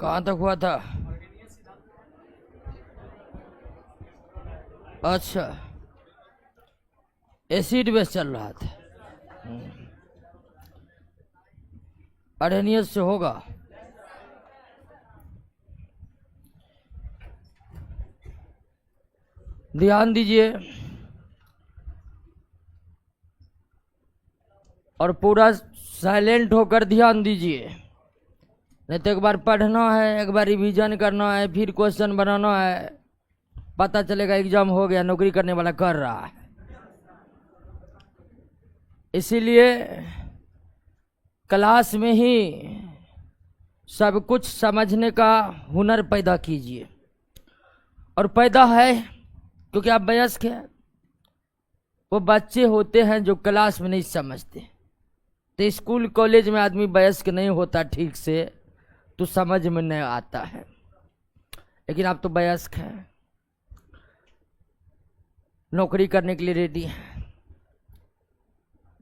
कहाँ तक हुआ था? अच्छा, एसिड बेस चल रहा था। अरेनियस से होगा। ध्यान दीजिए और पूरा साइलेंट होकर ध्यान दीजिए, नहीं तो एक बार पढ़ना है, एक बार रिवीजन करना है, फिर क्वेश्चन बनाना है, पता चलेगा एग्जाम हो गया, नौकरी करने वाला कर रहा है। इसीलिए क्लास में ही सब कुछ समझने का हुनर पैदा कीजिए, और पैदा है क्योंकि आप वयस्क हैं। वो बच्चे होते हैं जो क्लास में नहीं समझते, तो स्कूल कॉलेज में आदमी वयस्क नहीं होता ठीक से, तो समझ में नहीं आता है। लेकिन आप तो वयस्क हैं, नौकरी करने के लिए रेडी हैं,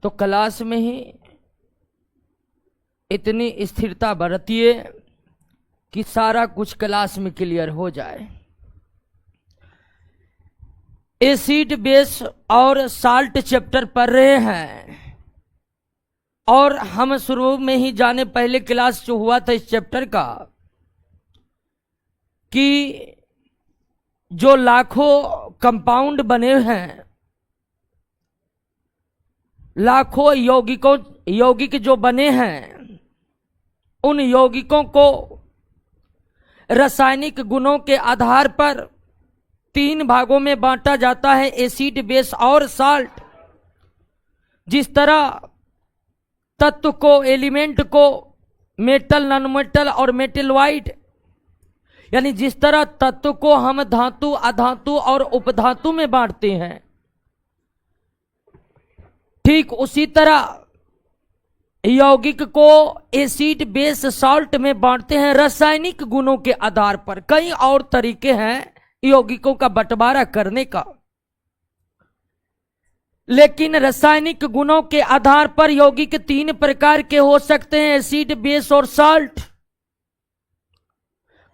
तो क्लास में ही इतनी स्थिरता बरतिए कि सारा कुछ क्लास में क्लियर हो जाए। एसिड बेस और साल्ट चैप्टर पढ़ रहे हैं, और हम शुरू में ही जाने पहले क्लास जो हुआ था इस चैप्टर का कि जो लाखों कंपाउंड बने हैं, लाखों यौगिक जो बने हैं, उन यौगिकों को रासायनिक गुणों के आधार पर 3 भागों में बांटा जाता है, एसिड बेस और साल्ट। जिस तरह तत्व को, एलिमेंट को मेटल, नॉन मेटल और मेटलवाइड, यानी जिस तरह तत्व को हम धातु, अधातु और उपधातु में बांटते हैं, ठीक उसी तरह यौगिक को एसिड बेस साल्ट में बांटते हैं रासायनिक गुणों के आधार पर। कई और तरीके हैं यौगिकों का बंटवारा करने का, लेकिन रासायनिक गुणों के आधार पर यौगिक 3 प्रकार के हो सकते हैं, एसिड, बेस और साल्ट।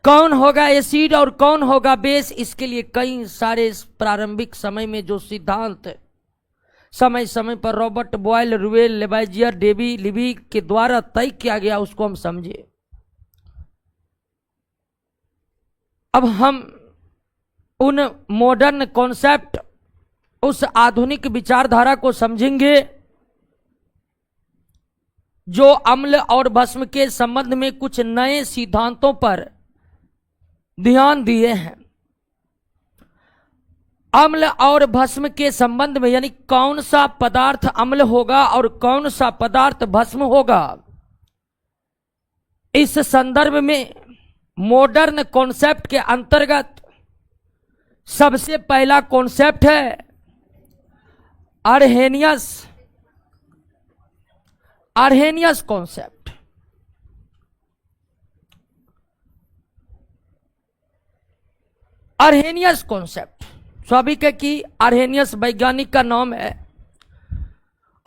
कौन होगा एसिड और कौन होगा बेस, इसके लिए कई सारे प्रारंभिक समय में जो सिद्धांत समय समय पर रॉबर्ट बॉयल, रुवेल, लेबाइजियर, डेवी, लिबी के द्वारा तय किया गया, उसको हम समझे। अब हम उन मॉडर्न कॉन्सेप्ट, उस आधुनिक विचारधारा को समझेंगे जो अम्ल और भस्म के संबंध में कुछ नए सिद्धांतों पर ध्यान दिए हैं। अम्ल और भस्म के संबंध में, यानी कौन सा पदार्थ अम्ल होगा और कौन सा पदार्थ भस्म होगा, इस संदर्भ में मॉडर्न कॉन्सेप्ट के अंतर्गत सबसे पहला कॉन्सेप्ट है अर्हेनियस कॉन्सेप्ट। अर्हेनियस कॉन्सेप्ट स्वाभाविक है कि अर्हेनियस वैज्ञानिक का नाम है,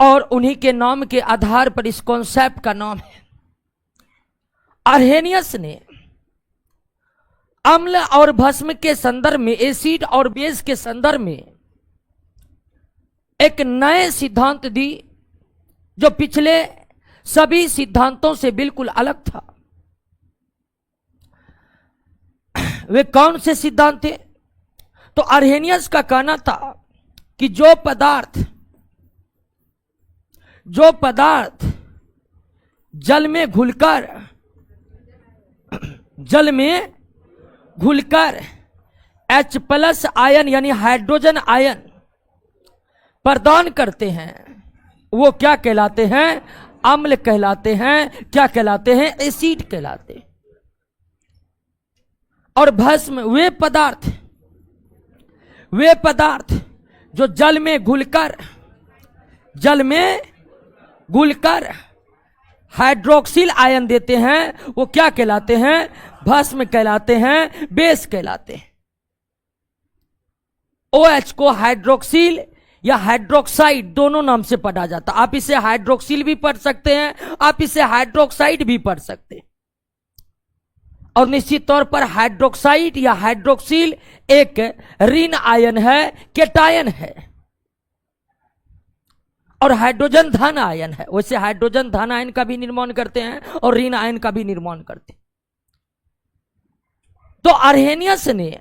और उन्हीं के नाम के आधार पर इस कॉन्सेप्ट का नाम है। अर्हेनियस ने अम्ल और भस्म के संदर्भ में, एसिड और बेस के संदर्भ में एक नए सिद्धांत दी, जो पिछले सभी सिद्धांतों से बिल्कुल अलग था। वे कौन से सिद्धांत थे? तो अर्हेनियस का कहना था कि जो पदार्थ जल में घुलकर H+ आयन यानी हाइड्रोजन आयन प्रदान करते हैं, वो क्या कहलाते हैं? अम्ल कहलाते हैं। क्या कहलाते हैं? एसिड कहलाते हैं। और भस्म वे पदार्थ जो जल में घुलकर हाइड्रोक्सिल आयन देते हैं, वो क्या कहलाते हैं? भस्म कहलाते हैं, बेस कहलाते हैं। OH को हाइड्रोक्सिल या हाइड्रोक्साइड दोनों नाम से पढ़ा जाता है। आप इसे हाइड्रोक्सिल भी पढ़ सकते हैं, आप इसे हाइड्रोक्साइड भी पढ़ सकते हैं। और निश्चित तौर पर हाइड्रोक्साइड या हाइड्रोक्सिल एक ऋण आयन है, केटायन है, और हाइड्रोजन धन आयन है। वैसे हाइड्रोजन धन आयन का भी निर्माण करते हैं और ऋण आयन का भी निर्माण करते हैं। तो अर्हेनियस ने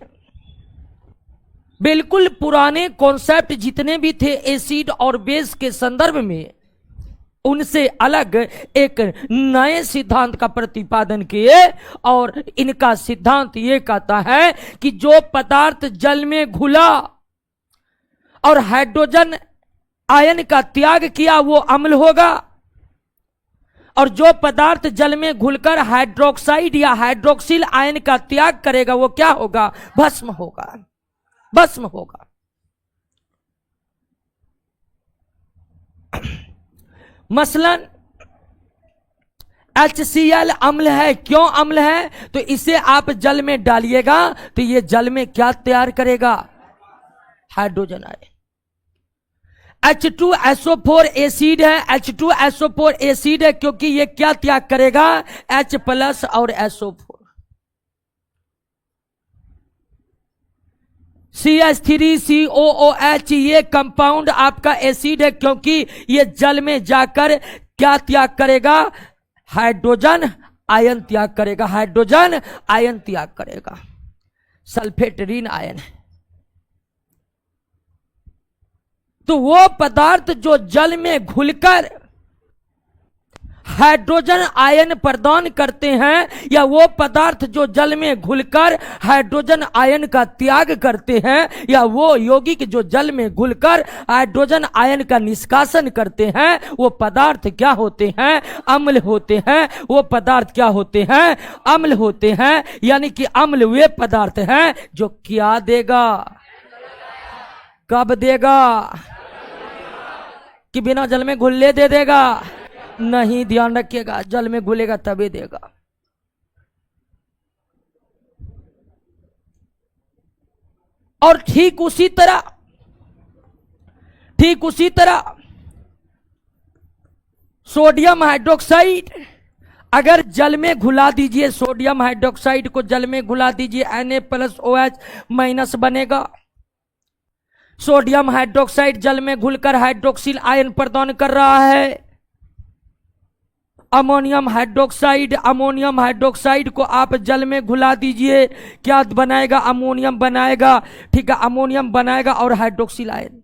बिल्कुल पुराने कॉन्सेप्ट जितने भी थे एसिड और बेस के संदर्भ में, उनसे अलग एक नए सिद्धांत का प्रतिपादन किए। और इनका सिद्धांत यह कहता है कि जो पदार्थ जल में घुला और हाइड्रोजन आयन का त्याग किया वो अम्ल होगा, और जो पदार्थ जल में घुलकर हाइड्रोक्साइड या हाइड्रोक्सिल आयन का त्याग करेगा वो क्या होगा? भस्म होगा, भस्म होगा। मसलन HCl अम्ल है। क्यों अम्ल है? तो इसे आप जल में डालिएगा तो ये जल में क्या तैयार करेगा? Hydrogen ion. H2SO4 एसिड है। H2SO4 एसिड है क्योंकि ये क्या त्याग करेगा? H+ और SO4। CH3COOH ये कंपाउंड आपका एसिड है क्योंकि ये जल में जाकर क्या त्याग करेगा? हाइड्रोजन आयन त्याग करेगा, हाइड्रोजन आयन त्याग करेगा। सल्फेट ऋण आयन है। तो वो पदार्थ जो जल में घुलकर हाइड्रोजन आयन प्रदान करते हैं, या वो पदार्थ जो जल में घुलकर हाइड्रोजन आयन का त्याग करते हैं, या वो यौगिक जो जल में घुलकर हाइड्रोजन आयन का निष्कासन करते हैं, वो पदार्थ क्या होते हैं? अम्ल होते हैं। वो पदार्थ क्या होते हैं? अम्ल होते हैं। यानी कि अम्ल वे पदार्थ हैं जो क्या देगा? कब देगा? कि बिना जल में घुलने दे देगा? नहीं, ध्यान रखिएगा, जल में घुलेगा तभी देगा। और ठीक उसी तरह सोडियम हाइड्रोक्साइड अगर जल में घुला दीजिए, सोडियम हाइड्रोक्साइड को जल में घुला दीजिए, Na+OH- बनेगा। सोडियम हाइड्रोक्साइड जल में घुलकर हाइड्रोक्सिल आयन प्रदान कर रहा है। अमोनियम हाइड्रोक्साइड को आप जल में घुला दीजिए, क्या बनाएगा? अमोनियम बनाएगा। ठीक है, अमोनियम बनाएगा और हाइड्रोक्सिल आयन।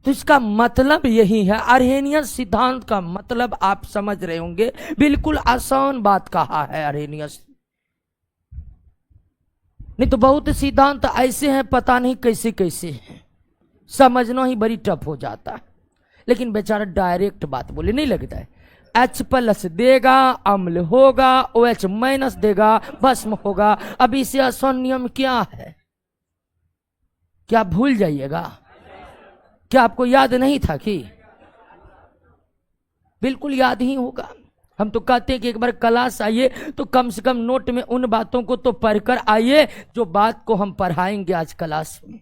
तो इसका मतलब यही है, अर्हेनियस सिद्धांत का मतलब आप समझ रहे होंगे। बिल्कुल आसान बात कहा है अर्हेनियस। नहीं तो बहुत सिद्धांत ऐसे हैं, पता नहीं कैसे कैसे हैं, समझना ही बड़ी टफ हो जाता है। लेकिन बेचारा डायरेक्ट बात बोले, नहीं लगता है। H+ देगा, अम्ल होगा, OH- देगा, भस्म होगा। अब इसे आसान नियम क्या है? क्या भूल जाइएगा? क्या आपको याद नहीं था कि? बिल्कुल याद ही होगा। हम तो कहते हैं कि एक बार क्लास आइए तो कम से कम नोट में उन बातों को तो पढ़कर आइए जो बात को हम पढ़ाएंगे आज क्लास में।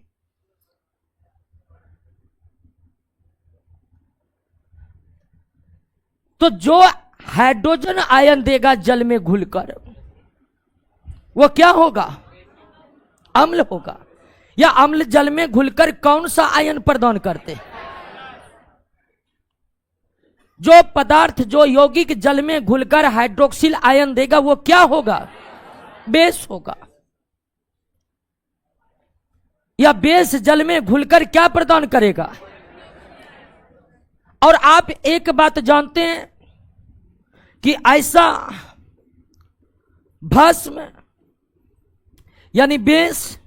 तो जो हाइड्रोजन आयन देगा जल में घुलकर, वो क्या होगा? अम्ल होगा। या अम्ल जल में घुलकर कौन सा आयन प्रदान करते हैं? जो पदार्थ जो यौगिक जल में घुलकर हाइड्रोक्सिल आयन देगा वो क्या होगा? बेस होगा। या बेस जल में घुलकर क्या प्रदान करेगा? और आप एक बात जानते हैं कि ऐसा भस्म यानी बेस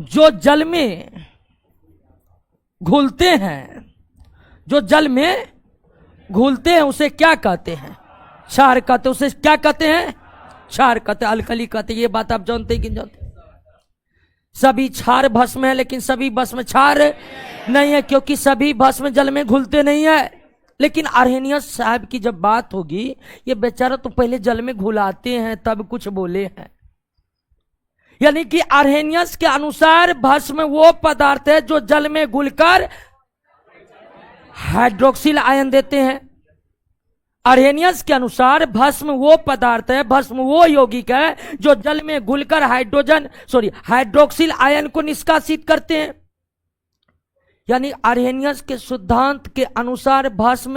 जो जल में घुलते हैं, जो जल में घुलते हैं उसे क्या कहते हैं? क्षार कहते हैं। उसे क्या कहते हैं? क्षार कहते हैं, अल्कली कहते हैं। ये बात आप जानते हैं कि नहीं जानते? सभी क्षार भस्म है लेकिन सभी भस्म क्षार नहीं है, क्योंकि सभी भस्म जल में घुलते नहीं है। लेकिन अर्हेनियस साहब की जब बात होगी, ये बेचारा तो पहले जल में घुलाते हैं तब कुछ बोले हैं। यानी कि अर्हेनियस के अनुसार भस्म वो पदार्थ है जो जल में घुलकर हाइड्रोक्सिल आयन देते हैं। अर्हेनियस के अनुसार भस्म वो पदार्थ है, भस्म वो यौगिक है जो जल में घुलकर हाइड्रोक्सिल आयन को निष्कासित करते हैं। यानी अर्हेनियस के सिद्धांत के अनुसार भस्म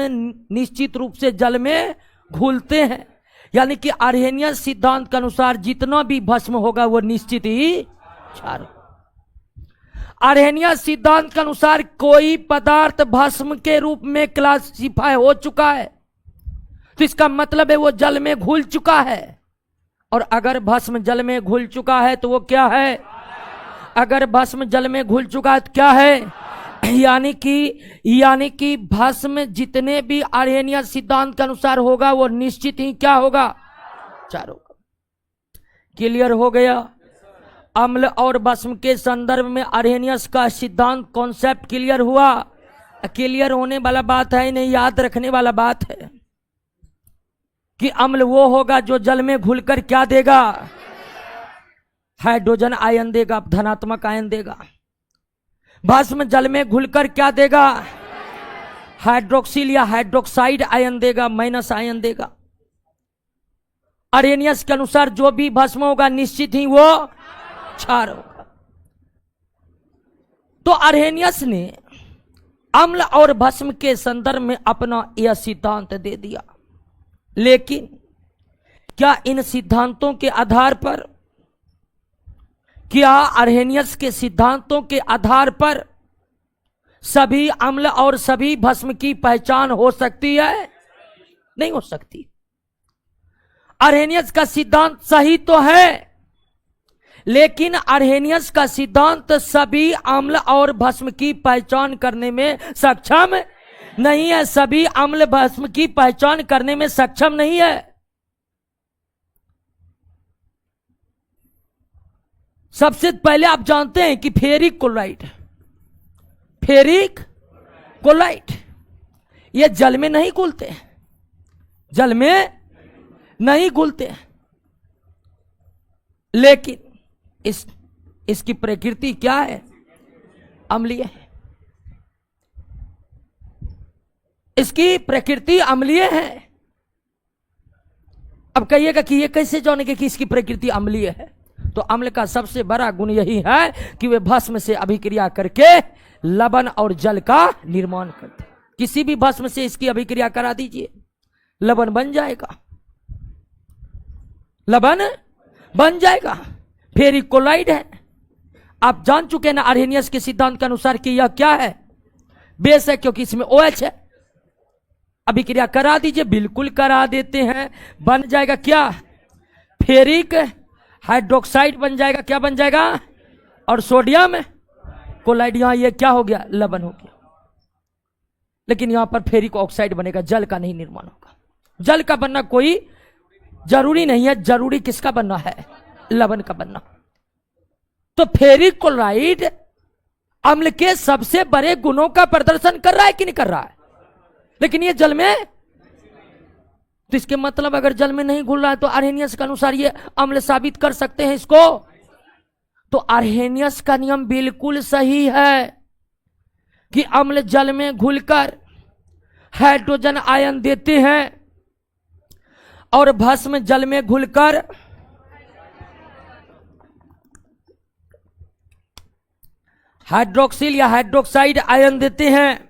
निश्चित रूप से जल में घुलते हैं। यानी कि अर्हेनियस सिद्धांत के अनुसार जितना भी भस्म होगा वो निश्चित ही क्षार। अर्हेनियस सिद्धांत के अनुसार कोई पदार्थ भस्म के रूप में क्लासिफाई हो चुका है तो इसका मतलब है वो जल में घुल चुका है। और अगर भस्म जल में घुल चुका है तो वो क्या है? अगर भस्म जल में घुल चुका है तो क्या है? यानी कि भस्म जितने भी अर्हेनियस सिद्धांत के अनुसार होगा वो निश्चित ही क्या होगा? क्षार होगा। क्लियर हो गया? अम्ल और भस्म के संदर्भ में अर्हेनियस का सिद्धांत कॉन्सेप्ट क्लियर हुआ? क्लियर होने वाला बात है, नहीं याद रखने वाला बात है कि अम्ल वो होगा जो जल में घुलकर क्या देगा? हाइड्रोजन आयन देगा, धनात्मक आयन देगा। भस्म जल में घुलकर क्या देगा? हाइड्रोक्सिल या हाइड्रोक्साइड आयन देगा, माइनस आयन देगा। अर्हेनियस के अनुसार जो भी भस्म होगा निश्चित ही वो क्षार होगा। तो अर्हेनियस ने अम्ल और भस्म के संदर्भ में अपना यह सिद्धांत दे दिया, लेकिन क्या इन सिद्धांतों के आधार पर, क्या अर्हेनियस के सिद्धांतों के आधार पर सभी अम्ल और सभी भस्म की पहचान हो सकती है? नहीं हो सकती। अर्हेनियस का सिद्धांत सही तो है, लेकिन अर्हेनियस का सिद्धांत सभी अम्ल और भस्म की पहचान करने में सक्षम नहीं है। सभी अम्ल भस्म की पहचान करने में सक्षम नहीं है। सबसे पहले आप जानते हैं कि फेरिक क्लोराइड ये जल में नहीं घुलते, जल में नहीं घुलते, लेकिन इसकी प्रकृति क्या है? अम्लीय है। इसकी प्रकृति अम्लीय है। अब कहिएगा कि ये कैसे जानेंगे कि इसकी प्रकृति अम्लीय है? तो अम्ल का सबसे बड़ा गुण यही है कि वे भस्म से अभिक्रिया करके लवण और जल का निर्माण करते। किसी भी भस्म से इसकी अभिक्रिया करा दीजिए, लवण बन जाएगा, लवण बन जाएगा। फेरिक क्लोराइड है। आप जान चुके हैं ना अर्हेनियस के सिद्धांत के अनुसार कि यह क्या है? बेस है, क्योंकि इसमें OH है। अभिक्रिया करा दीजिए, बिल्कुल करा देते हैं, बन जाएगा क्या? फेरिक हाइड्रोक्साइड बन जाएगा। क्या बन जाएगा? और सोडियम क्लोराइड, यहां ये क्या हो गया? लवण हो गया। लेकिन यहां पर फेरिक ऑक्साइड बनेगा, जल का नहीं निर्माण होगा। जल का बनना कोई जरूरी नहीं है, जरूरी किसका बनना है? लवण का बनना। तो फेरिक क्लोराइड अम्ल के सबसे बड़े गुणों का प्रदर्शन कर रहा है कि नहीं कर रहा है? लेकिन ये जल में, तो इसके मतलब अगर जल में नहीं घुल रहा है तो अर्हेनियस के अनुसार ये अम्ल साबित कर सकते हैं इसको। तो अर्हेनियस का नियम बिल्कुल सही है कि अम्ल जल में घुलकर हाइड्रोजन आयन देते हैं और भस्म जल में घुलकर हाइड्रोक्सिल या हाइड्रोक्साइड आयन देते हैं।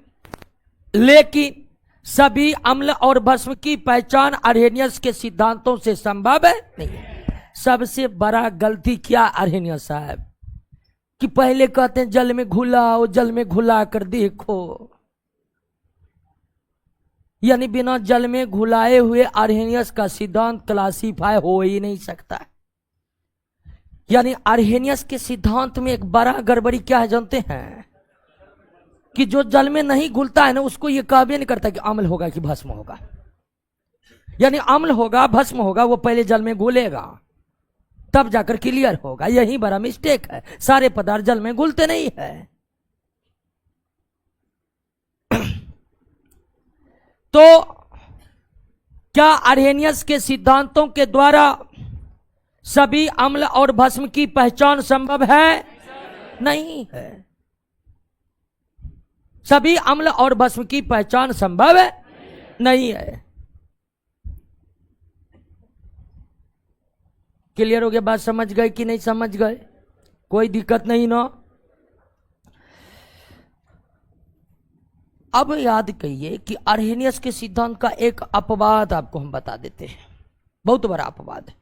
लेकिन सभी अम्ल और भस्म की पहचान अर्हेनियस के सिद्धांतों से संभव नहीं है। सबसे बड़ा गलती क्या अर्हेनियस साहब कि पहले कहते हैं जल में घुलाओ, जल में घुला कर देखो, यानी बिना जल में घुलाए हुए अर्हेनियस का सिद्धांत क्लासीफाई हो ही नहीं सकता। यानी अर्हेनियस के सिद्धांत में एक बड़ा गड़बड़ी क्या है जानते हैं? कि जो जल में नहीं घुलता है ना उसको ये कह भी नहीं करता कि अम्ल होगा कि भस्म होगा। यानी अम्ल होगा भस्म होगा, वो पहले जल में घुलेगा तब जाकर क्लियर होगा। यही बड़ा मिस्टेक है, सारे पदार्थ जल में घुलते नहीं है। तो क्या अर्हेनियस के सिद्धांतों के द्वारा सभी अम्ल और भस्म की पहचान संभव है? नहीं है। सभी अम्ल और भस्म की पहचान संभव नहीं है। क्लियर हो गया? बात समझ गए कि नहीं समझ गए? कोई दिक्कत नहीं ना? अब याद करिए कि अर्हेनियस के सिद्धांत का एक अपवाद आपको हम बता देते हैं, बहुत बड़ा अपवाद है।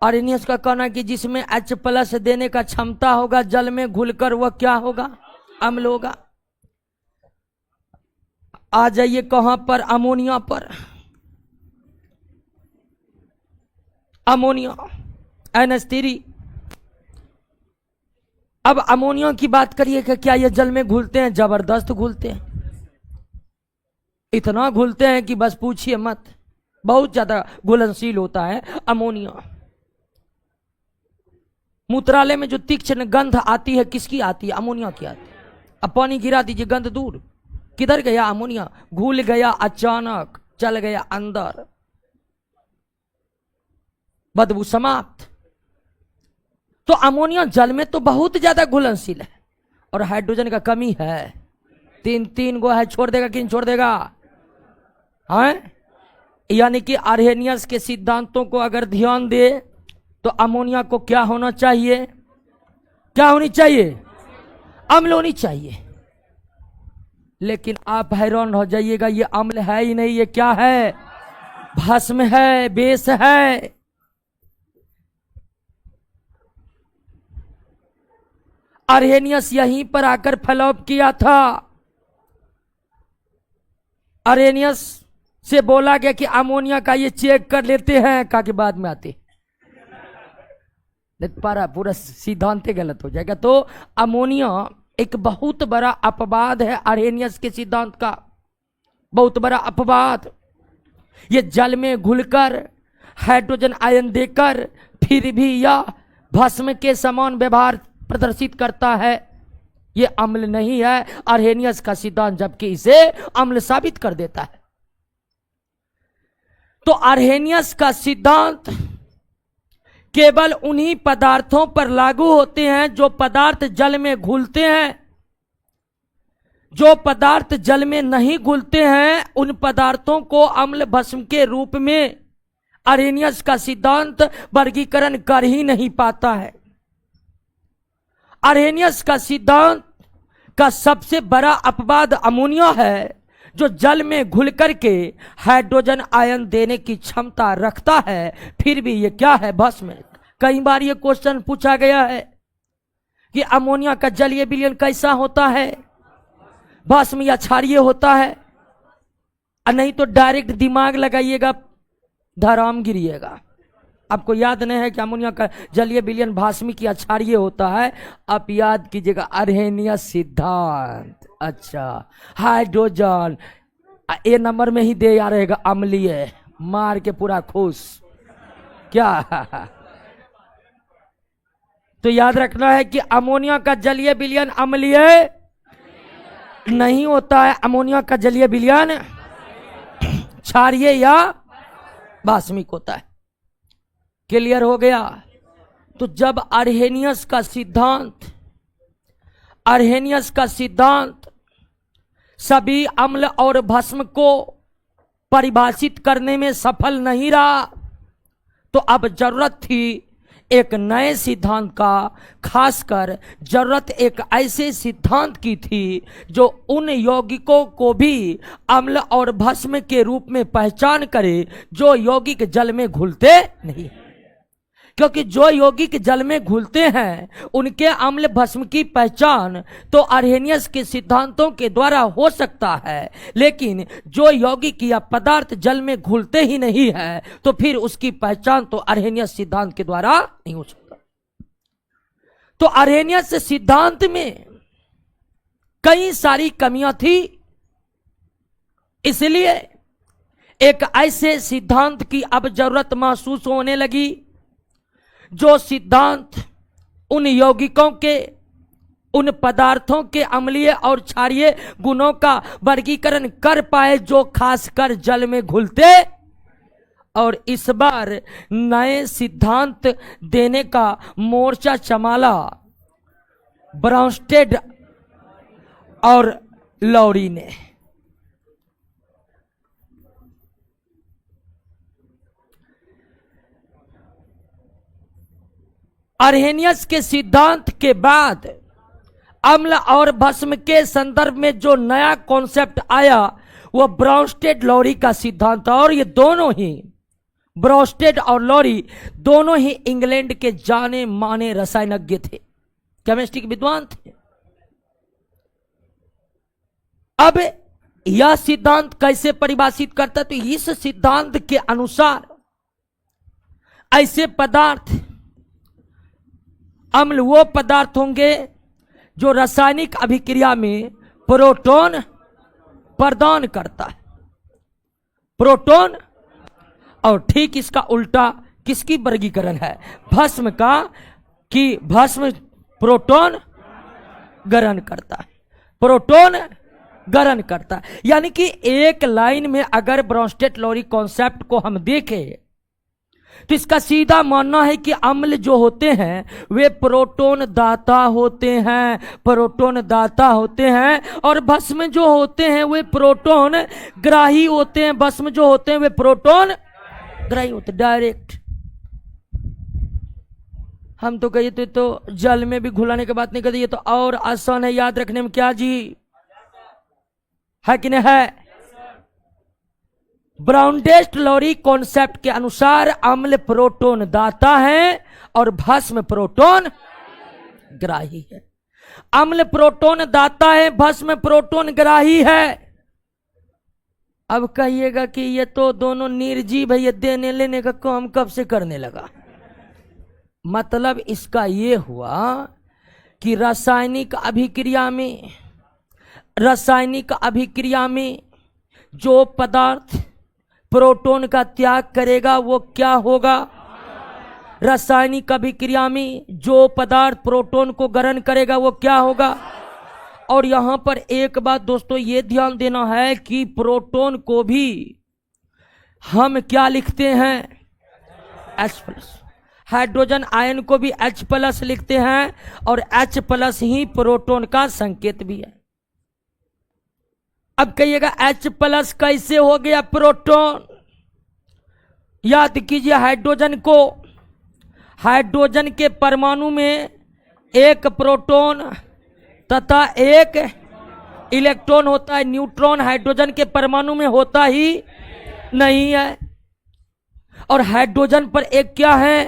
अर्हेनियस का कहना है कि जिसमें H+ देने का क्षमता होगा जल में घुलकर वह क्या होगा? अम्ल होगा। आ जाइए कहां पर? अमोनिया पर। Ammonia NH3। अब अमोनिया की बात करिए कि क्या ये जल में घुलते हैं? जबरदस्त घुलते हैं, इतना घुलते हैं कि बस पूछिए मत, बहुत ज्यादा घुलनशील होता है अमोनिया। मूत्रालय में जो तीक्ष्ण गंध आती है किसकी आती है? अमोनिया की आती है। अब पानी गिरा दीजिए, गंध दूर, किधर गया? अमोनिया घुल गया, अचानक चल गया अंदर, बदबू समाप्त। तो अमोनिया जल में तो बहुत ज्यादा घुलनशील है और हाइड्रोजन का कमी है, 3 गो है, छोड़ देगा कि नहीं छोड़ देगा? है? यानी कि अर्हेनियस के सिद्धांतों को अगर ध्यान दे तो अमोनिया को क्या होना चाहिए? क्या होनी चाहिए? अम्ल होनी चाहिए। लेकिन आप हैरान हो जाइएगा, ये अम्ल है ही नहीं, ये क्या है? भस्म है, बेस है। अर्हेनियस यहीं पर आकर फ्लॉप किया था। अर्हेनियस से बोला गया कि अमोनिया का ये चेक कर लेते हैं, कहा कि बाद में आते। पूरा सिद्धांत गलत हो जाएगा। तो अमोनिया एक बहुत बड़ा अपवाद है अर्हेनियस के सिद्धांत का, बहुत बड़ा अपवाद। ये जल में घुलकर हाइड्रोजन आयन देकर फिर भी यह भस्म के समान व्यवहार प्रदर्शित करता है, ये अम्ल नहीं है अर्हेनियस का सिद्धांत, जबकि इसे अम्ल साबित कर देता है। तो अर्हेनियस का सिद्धांत केवल उन्हीं पदार्थों पर लागू होते हैं जो पदार्थ जल में घुलते हैं। जो पदार्थ जल में नहीं घुलते हैं उन पदार्थों को अम्ल भस्म के रूप में अर्हेनियस का सिद्धांत वर्गीकरण कर ही नहीं पाता है। अर्हेनियस का सिद्धांत का सबसे बड़ा अपवाद अमोनिया है, जो जल में घुल करके हाइड्रोजन आयन देने की क्षमता रखता है, फिर भी ये क्या है? भस्म। कई बार ये क्वेश्चन पूछा गया है कि अमोनिया का जलीय विलयन कैसा होता है? भस्म या क्षारीय होता है? नहीं तो डायरेक्ट दिमाग लगाइएगा, धराम गिरिएगा। आपको याद नहीं है कि अमोनिया का जलीय विलयन भास्मिक या क्षारीय होता है? आप याद कीजिएगा अर्हेनियस सिद्धांत। अच्छा, हाइड्रोजन ए नंबर में ही दे आ रहेगा, अम्लीय, मार के पूरा खुश क्या। तो याद रखना है कि अमोनिया का जलीय विलयन अम्लीय नहीं होता है, अमोनिया का जलीय विलयन क्षारीय या भास्मिक होता है। क्लियर हो गया? तो जब अर्हेनियस का सिद्धांत सभी अम्ल और भस्म को परिभाषित करने में सफल नहीं रहा, तो अब जरूरत थी एक नए सिद्धांत का, खासकर जरूरत एक ऐसे सिद्धांत की थी जो उन यौगिकों को भी अम्ल और भस्म के रूप में पहचान करे जो यौगिक जल में घुलते नहीं। क्योंकि जो यौगिक जल में घुलते हैं उनके अम्ल भस्म की पहचान तो अर्हेनियस के सिद्धांतों के द्वारा हो सकता है, लेकिन जो यौगिक या पदार्थ जल में घुलते ही नहीं है तो फिर उसकी पहचान तो अर्हेनियस सिद्धांत के द्वारा नहीं हो सकता। तो अर्हेनियस सिद्धांत में कई सारी कमियां थी, इसलिए एक ऐसे सिद्धांत की अब जरूरत महसूस होने लगी जो सिद्धांत उन यौगिकों के, उन पदार्थों के अम्लीय और क्षारीय गुणों का वर्गीकरण कर पाए जो खासकर जल में घुलते। और इस बार नए सिद्धांत देने का मोर्चा संभाला ब्राउनस्टेड और लौरी ने। अर्हेनियस के सिद्धांत के बाद अम्ल और भस्म के संदर्भ में जो नया कॉन्सेप्ट आया वो ब्राउनस्टेड लॉरी का सिद्धांत था। और ये दोनों ही, ब्राउनस्टेड और लॉरी दोनों ही इंग्लैंड के जाने माने रसायनज्ञ थे, केमिस्ट्री के विद्वान थे। अब यह सिद्धांत कैसे परिभाषित करता है? तो इस सिद्धांत के अनुसार ऐसे पदार्थ, अम्ल वो पदार्थ होंगे जो रासायनिक अभिक्रिया में प्रोटॉन प्रदान करता है, प्रोटॉन। और ठीक इसका उल्टा किसकी वर्गीकरण है? भस्म का, कि भस्म प्रोटॉन ग्रहण करता है, प्रोटॉन ग्रहण करता है। यानी कि एक लाइन में अगर ब्राउनस्टेड लॉरी कॉन्सेप्ट को हम देखें तो इसका सीधा मानना है कि अम्ल जो होते हैं वे प्रोटॉन दाता होते हैं, प्रोटॉन दाता होते हैं। और भस्म जो होते हैं वे प्रोटॉन ग्राही होते हैं, भस्म जो होते हैं वे प्रोटॉन ग्राही होते हैं, डायरेक्ट। हम तो कहिए तो जल में भी घुलाने की बात नहीं करते, ये तो और आसान है याद रखने में। क्या जी, है कि नहीं है? ब्राउनस्टेड लॉरी कॉन्सेप्ट के अनुसार अम्ल प्रोटॉन दाता है और भस्म प्रोटॉन ग्राही है। अम्ल प्रोटॉन दाता है, भस्म प्रोटॉन ग्राही है। अब कहिएगा कि ये तो दोनों निर्जीव है, ये देने लेने का काम कब से करने लगा? मतलब इसका ये हुआ कि रासायनिक अभिक्रिया में जो पदार्थ प्रोटॉन का त्याग करेगा वो क्या होगा? रासायनिक अभिक्रिया में जो पदार्थ प्रोटॉन को ग्रहण करेगा वो क्या होगा? और यहां पर एक बात दोस्तों ये ध्यान देना है कि प्रोटॉन को भी हम क्या लिखते हैं? H+। हाइड्रोजन आयन को भी H+ लिखते हैं और H+ ही प्रोटॉन का संकेत भी है। अब कहिएगा H+ कैसे हो गया प्रोटॉन? याद कीजिए हाइड्रोजन के परमाणु में एक प्रोटॉन तथा एक इलेक्ट्रॉन होता है। न्यूट्रॉन हाइड्रोजन के परमाणु में होता ही नहीं है। और हाइड्रोजन पर एक क्या है?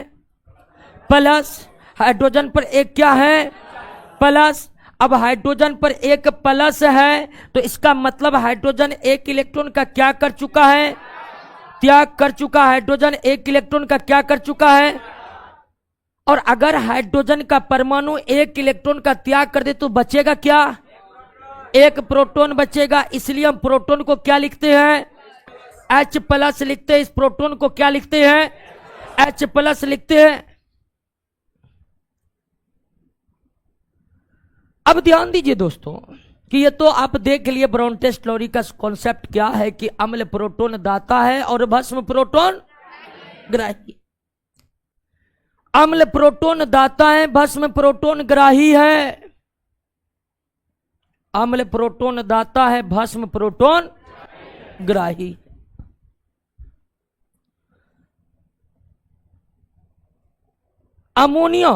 प्लस। हाइड्रोजन पर एक क्या है? प्लस। अब हाइड्रोजन पर एक प्लस है तो इसका मतलब हाइड्रोजन एक इलेक्ट्रॉन का क्या कर चुका है? त्याग कर चुका। हाइड्रोजन एक इलेक्ट्रॉन का क्या कर चुका है? और अगर हाइड्रोजन का परमाणु एक इलेक्ट्रॉन का त्याग कर दे तो बचेगा क्या? एक प्रोटॉन बचेगा। इसलिए हम प्रोटॉन को क्या लिखते हैं? H+ लिखते हैं। इस प्रोटॉन को क्या लिखते हैं? H+ लिखते हैं। अब ध्यान दीजिए दोस्तों कि ये तो आप देख लिए ब्राउनस्टेड लॉरी का कॉन्सेप्ट क्या है कि अम्ल प्रोटॉन दाता है और भस्म प्रोटॉन ग्राही। अम्ल प्रोटॉन दाता है, भस्म प्रोटॉन ग्राही है। अम्ल प्रोटॉन दाता है, भस्म प्रोटॉन ग्राही। अमोनिया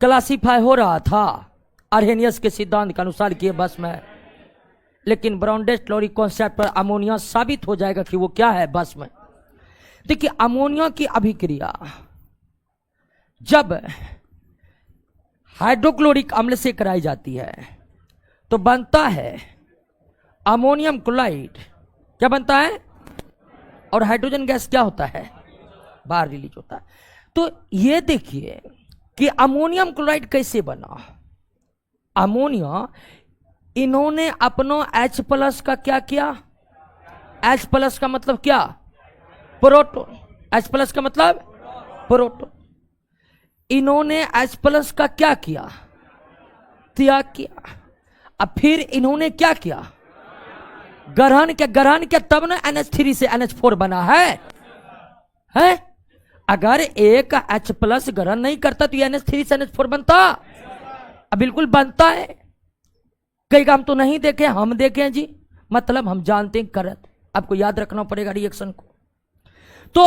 क्लासिफाई हो रहा था अर्हेनियस के सिद्धांत के अनुसार कि भस्म है, लेकिन ब्राउनस्टेड लॉरी कॉन्सेप्ट पर अमोनिया साबित हो जाएगा कि वो क्या है? भस्म। देखिए अमोनिया की अभिक्रिया जब हाइड्रोक्लोरिक अम्ल से कराई जाती है तो बनता है अमोनियम क्लोराइड। क्या बनता है? और हाइड्रोजन गैस क्या होता है? बाहर रिलीज होता है। तो ये देखिए कि अमोनियम क्लोराइड कैसे बना। अमोनिया, इन्होंने अपना H+ का क्या किया? H+ का मतलब क्या? प्रोटॉन। H+ का मतलब प्रोटॉन। इन्होंने H+ का क्या किया? त्याग किया। अब फिर इन्होंने क्या किया? ग्रहण किया, तब ना NH3 से NH4 बना है? अगर एक H+ ग्रहण नहीं करता तो NH3 से NH4 बनता? बिल्कुल बनता है। कई काम तो नहीं देखे, हम देखे हैं जी, मतलब हम जानते हैं करत। आपको याद रखना पड़ेगा रिएक्शन को। तो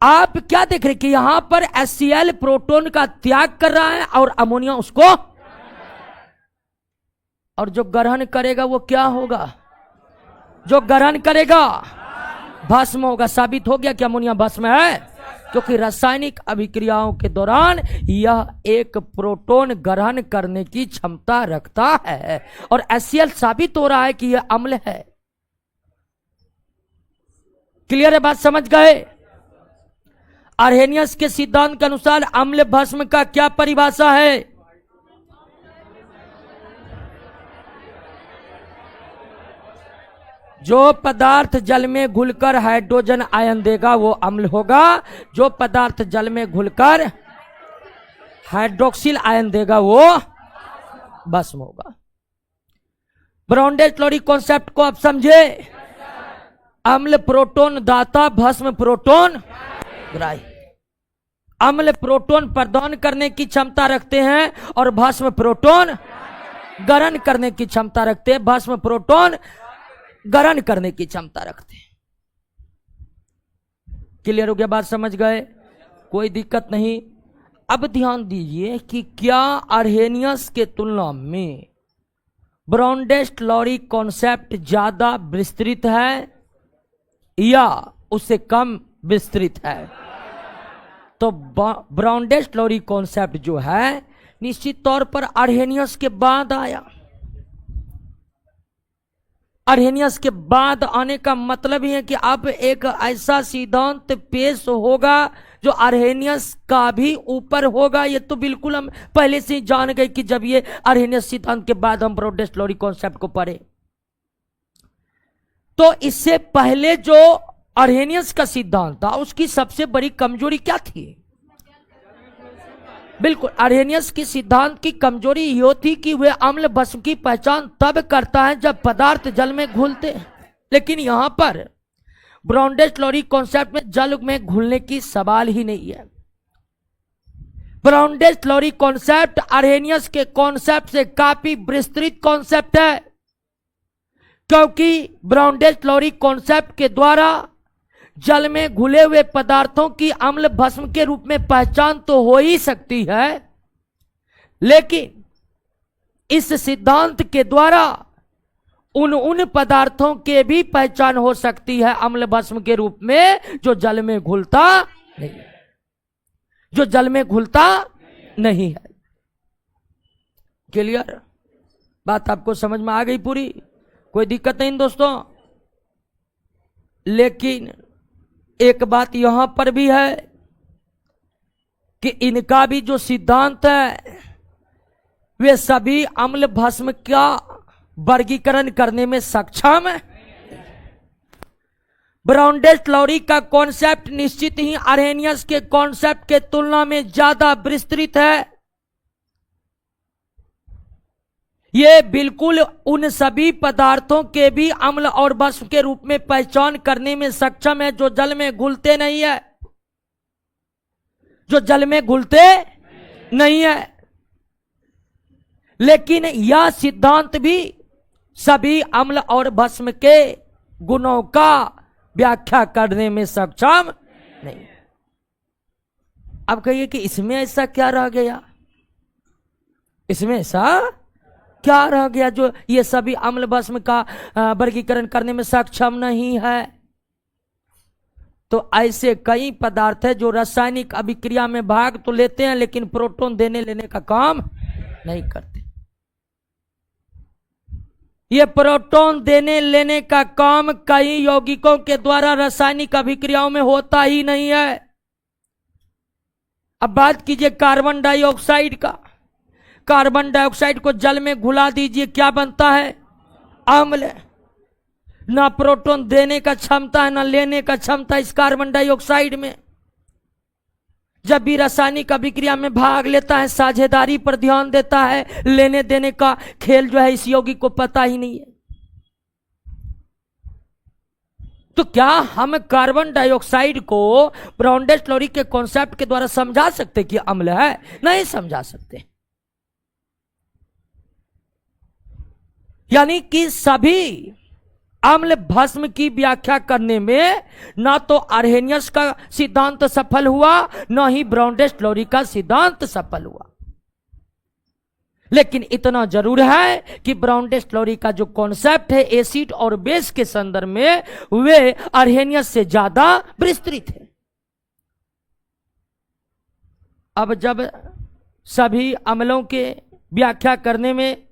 आप क्या देख रहे कि यहां पर HCl प्रोटॉन का त्याग कर रहा है और अमोनिया उसको, और जो ग्रहण करेगा वो क्या होगा? जो ग्रहण करेगा भस्म होगा। साबित हो गया कि अमोनिया भस्म है, क्योंकि रासायनिक अभिक्रियाओं के दौरान यह एक प्रोटॉन ग्रहण करने की क्षमता रखता है, और HCl साबित हो रहा है कि यह अम्ल है। क्लियर है बात, समझ गए? आर्हेनियस के सिद्धांत के अनुसार अम्ल भस्म का क्या परिभाषा है? जो पदार्थ जल में घुलकर हाइड्रोजन आयन देगा वो अम्ल होगा, जो पदार्थ जल में घुलकर हाइड्रोक्सिल आयन देगा वो भस्म होगा। ब्राउनडेस-लौरी कॉन्सेप्ट को आप समझे? अम्ल प्रोटॉन दाता, भस्म प्रोटॉन ग्राही। अम्ल प्रोटॉन प्रदान करने की क्षमता रखते हैं और भस्म प्रोटॉन ग्रहण करने की क्षमता रखते हैं। भस्म प्रोटॉन ग्रहण करने की क्षमता रखते हैं। क्लियर हो गया बात, समझ गए? कोई दिक्कत नहीं। अब ध्यान दीजिए कि क्या आर्हेनियस के तुलना में ब्राउनडेस-लौरी कॉन्सेप्ट ज्यादा विस्तृत है या उससे कम विस्तृत है? तो ब्राउनडेस-लौरी कॉन्सेप्ट जो है निश्चित तौर पर आर्हेनियस के बाद आया। आर्हेनियस के बाद आने का मतलब ही है कि अब एक ऐसा सिद्धांत पेश होगा जो आर्हेनियस का भी ऊपर होगा। ये तो बिल्कुल हम पहले से ही जान गए कि जब ये आर्हेनियस सिद्धांत के बाद हम ब्राउनडेस-लौरी कॉन्सेप्ट को पढ़े। तो इससे पहले जो आर्हेनियस का सिद्धांत था उसकी सबसे बड़ी कमजोरी क्या थी? बिल्कुल, आर्हेनियस की सिद्धांत की कमजोरी यह थी कि वह अम्ल भस्म की पहचान तब करता है जब पदार्थ जल में घुलते हैं। लेकिन यहां पर ब्राउनडेस-लौरी कॉन्सेप्ट में जल में घुलने की सवाल ही नहीं है। ब्राउनडेस-लौरी कॉन्सेप्ट आर्हेनियस के कॉन्सेप्ट से काफी विस्तृत कॉन्सेप्ट है, क्योंकि ब्राउनडेस-लौरी कॉन्सेप्ट के द्वारा जल में घुले हुए पदार्थों की अम्ल भस्म के रूप में पहचान तो हो ही सकती है, लेकिन इस सिद्धांत के द्वारा उन पदार्थों के भी पहचान हो सकती है अम्ल भस्म के रूप में जो जल में घुलता नहीं, जो जल में घुलता नहीं है। क्लियर बात आपको समझ में आ गई पूरी? कोई दिक्कत नहीं दोस्तों। लेकिन एक बात यहां पर भी है कि इनका भी जो सिद्धांत है वे सभी अम्ल भस्म का वर्गीकरण करने में सक्षम है। ब्राउनडेस-लौरी का कॉन्सेप्ट निश्चित ही आर्हेनियस के कॉन्सेप्ट के तुलना में ज्यादा विस्तृत है। ये बिल्कुल उन सभी पदार्थों के भी अम्ल और भस्म के रूप में पहचान करने में सक्षम है जो जल में घुलते नहीं है, जो जल में घुलते नहीं है। लेकिन यह सिद्धांत भी सभी अम्ल और भस्म के गुणों का व्याख्या करने में सक्षम नहीं। अब कहिए कि इसमें ऐसा क्या रह गया, इसमें ऐसा क्या रह गया जो ये सभी अम्ल भस्म का वर्गीकरण करने में सक्षम नहीं है? तो ऐसे कई पदार्थ है जो रासायनिक अभिक्रिया में भाग तो लेते हैं लेकिन प्रोटॉन देने लेने का काम नहीं करते। ये प्रोटॉन देने लेने का काम कई यौगिकों के द्वारा रासायनिक अभिक्रियाओं में होता ही नहीं है। अब बात कीजिए कार्बन डाइऑक्साइड का। कार्बन डाइऑक्साइड को जल में घुला दीजिए, क्या बनता है? अम्ल। ना प्रोटॉन देने का क्षमता है ना लेने का क्षमता इस कार्बन डाइऑक्साइड में। जब भी रासायनिक अभिक्रिया में भाग लेता है साझेदारी पर ध्यान देता है, लेने देने का खेल जो है इस यौगिक को पता ही नहीं है। तो क्या हम कार्बन डाइऑक्साइड को ब्राउनडेस-लौरी के कॉन्सेप्ट के द्वारा समझा सकते कि अम्ल है? नहीं समझा सकते। यानी कि सभी अम्ल भस्म की व्याख्या करने में ना तो आर्हेनियस का सिद्धांत सफल हुआ, ना ही ब्राउन-डस्ट-लौरी का सिद्धांत सफल हुआ। लेकिन इतना जरूर है कि ब्राउन-डस्ट-लौरी का जो कॉन्सेप्ट है एसिड और बेस के संदर्भ में, वे आर्हेनियस से ज्यादा विस्तृत है। अब जब सभी अम्लों के व्याख्या करने में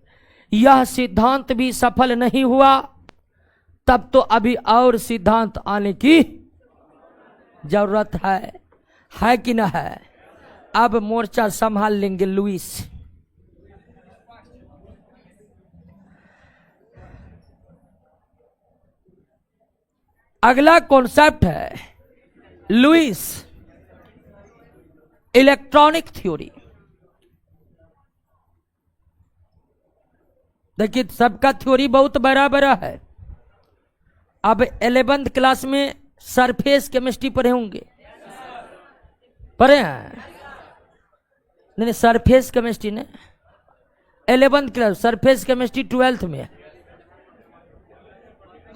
यह सिद्धांत भी सफल नहीं हुआ, तब तो अभी और सिद्धांत आने की जरूरत है कि ना है? अब मोर्चा संभाल लेंगे लुईस। अगला कॉन्सेप्ट है लुईस इलेक्ट्रॉनिक थ्योरी। देखिए, सबका थ्योरी बहुत बड़ा बड़ा है। अब 11th क्लास में सरफेस केमिस्ट्री पढ़े होंगे, पढ़े हैं? नहीं, सरफेस केमिस्ट्री ने 11th class, surface chemistry 12th में।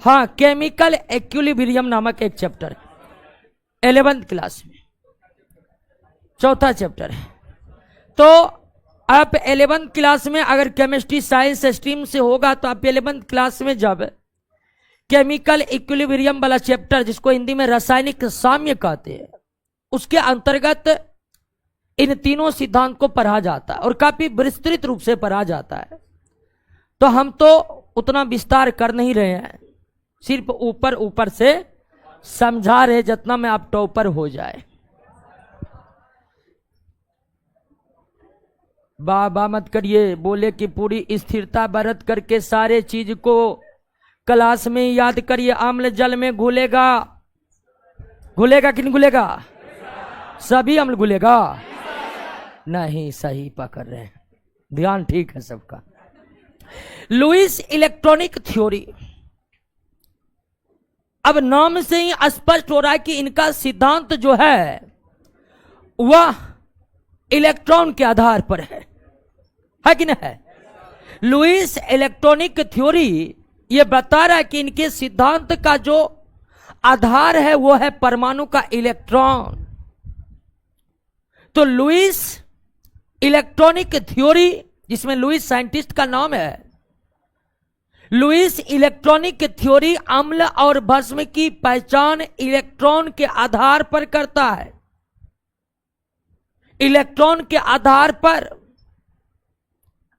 हाँ, केमिकल इक्विलिब्रियम नामक एक चैप्टर है 11th क्लास में, चौथा चैप्टर है। तो आप 11th क्लास में अगर केमिस्ट्री साइंस स्ट्रीम से होगा तो आप 11th क्लास में जब केमिकल इक्विलिब्रियम वाला चैप्टर, जिसको हिंदी में रासायनिक साम्य कहते हैं, उसके अंतर्गत इन तीनों सिद्धांत को पढ़ा जाता है और काफी विस्तृत रूप से पढ़ा जाता है। तो हम तो उतना विस्तार कर नहीं रहे हैं, सिर्फ ऊपर ऊपर से समझा रहे, जितना में आप टॉपर हो जाए। वाह मत करिए, बोले कि पूरी स्थिरता बरत करके सारे चीज को क्लास में याद करिए। अम्ल जल में घुलेगा, घुलेगा कि नहीं घुलेगा? सभी अम्ल घुलेगा? नहीं, सही पकड़ रहे हैं, ध्यान ठीक है सबका। लुईस इलेक्ट्रॉनिक थ्योरी, अब नाम से ही स्पष्ट हो रहा है कि इनका सिद्धांत जो है वह इलेक्ट्रॉन के आधार पर है कि नहीं है? लुईस इलेक्ट्रॉनिक थ्योरी यह बता रहा है कि इनके सिद्धांत का जो आधार है वो है परमाणु का इलेक्ट्रॉन। तो लुईस इलेक्ट्रॉनिक थ्योरी, जिसमें लुईस साइंटिस्ट का नाम है, लुईस इलेक्ट्रॉनिक थ्योरी अम्ल और भस्म की पहचान इलेक्ट्रॉन के आधार पर करता है। इलेक्ट्रॉन के आधार पर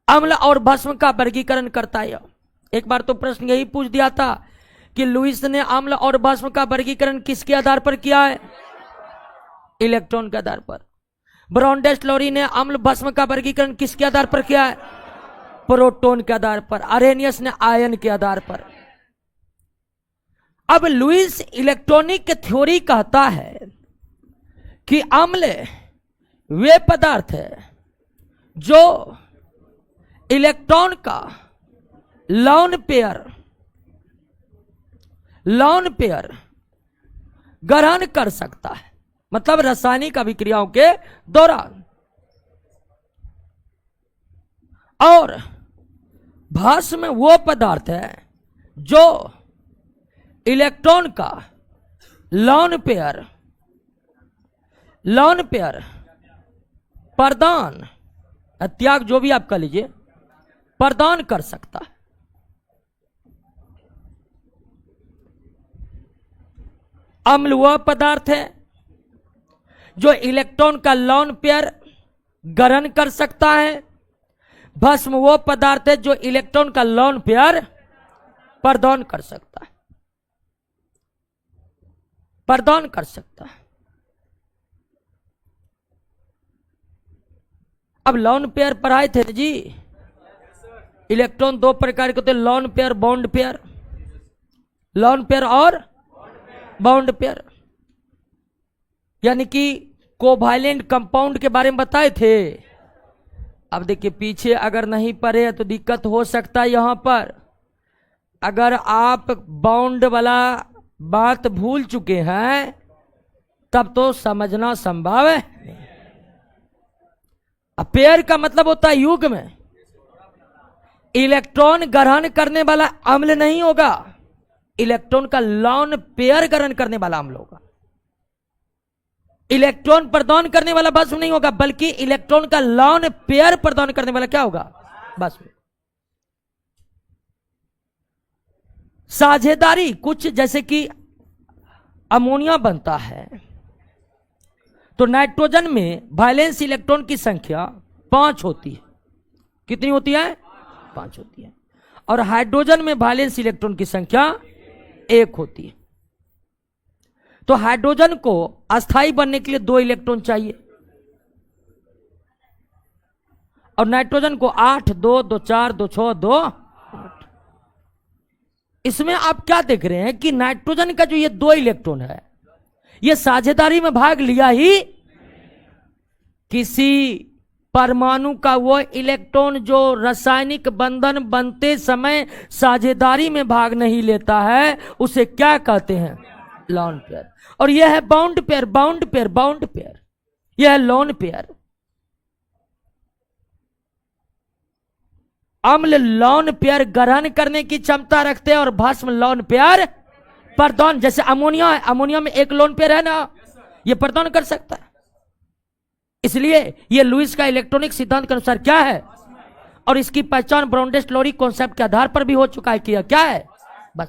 अम्ल और भस्म का वर्गीकरण करता है। एक बार तो प्रश्न यही पूछ दिया था कि लुईस ने अम्ल और भस्म का वर्गीकरण किसके आधार पर किया है? इलेक्ट्रॉन के आधार पर। ब्राउन-डस्ट-लौरी ने अम्ल भस्म का वर्गीकरण किसके आधार पर किया है? प्रोटॉन के आधार पर। आर्हेनियस ने आयन के आधार पर। अब लुईस इलेक्ट्रॉनिक थ्योरी कहता है कि अम्ल वे पदार्थ है जो इलेक्ट्रॉन का लोन पेयर ग्रहण कर सकता है, मतलब रासायनिक अभिक्रियाओं के दौरान। और भस्म वो पदार्थ है जो इलेक्ट्रॉन का लोन पेयर प्रदान, त्याग, जो भी आप कह लीजिए, प्रदान कर सकता है। अम्ल वह पदार्थ है जो इलेक्ट्रॉन का लोन पेयर ग्रहण कर सकता है। भस्म वो पदार्थ है जो इलेक्ट्रॉन का लोन पेयर प्रदान कर सकता है, प्रदान कर सकता है। अब लोन पेयर पढ़ाए थे जी, इलेक्ट्रॉन दो प्रकार के होते हैं, lone pair, bond pair. Lone pair और बॉन्ड पेयर, यानी कि कोवैलेंट कंपाउंड के बारे में बताए थे। अब देखिए, पीछे अगर नहीं पढ़े तो दिक्कत हो सकता है। यहां पर अगर आप बॉन्ड वाला बात भूल चुके हैं तब तो समझना संभव है। पेयर का मतलब होता है युग्म। इलेक्ट्रॉन ग्रहण करने वाला अम्ल नहीं होगा, इलेक्ट्रॉन का लॉन पेयर ग्रहण करने वाला अम्ल होगा। इलेक्ट्रॉन प्रदान करने वाला भस्म नहीं होगा, बल्कि इलेक्ट्रॉन का लॉन पेयर प्रदान करने वाला क्या होगा? भस्म। साझेदारी, कुछ जैसे कि अमोनिया बनता है तो नाइट्रोजन में वैलेंस इलेक्ट्रॉन की संख्या 5 होती है। कितनी होती है? 5 होती है। और हाइड्रोजन में वैलेंस इलेक्ट्रॉन की संख्या 1 होती है। तो हाइड्रोजन को अस्थायी बनने के लिए 2 इलेक्ट्रॉन चाहिए, और नाइट्रोजन को 8, 2, 2, 4, 2, 6, 2, 8। इसमें आप क्या देख रहे हैं कि नाइट्रोजन का जो ये 2 इलेक्ट्रॉन है, ये साझेदारी में भाग लिया ही, किसी परमाणु का वो इलेक्ट्रॉन जो रासायनिक बंधन बनते समय साझेदारी में भाग नहीं लेता है, उसे क्या कहते हैं? Lone pair. और यह है bound pair, bound pair, bound pair, यह है लॉन पेयर। अम्ल लॉन पेयर ग्रहण करने की क्षमता रखते हैं और भस्म लॉन पेयर प्रदान। जैसे अमोनिया है, अमोनिया में 1 लॉन पेयर है ना, यह प्रदान कर सकता है। इसलिए यह लुईस का इलेक्ट्रॉनिक सिद्धांत के अनुसार क्या है, और इसकी पहचान ब्राउन-डस्ट-लॉरी कॉन्सेप्ट के आधार पर भी हो चुका है कि यह क्या है। बस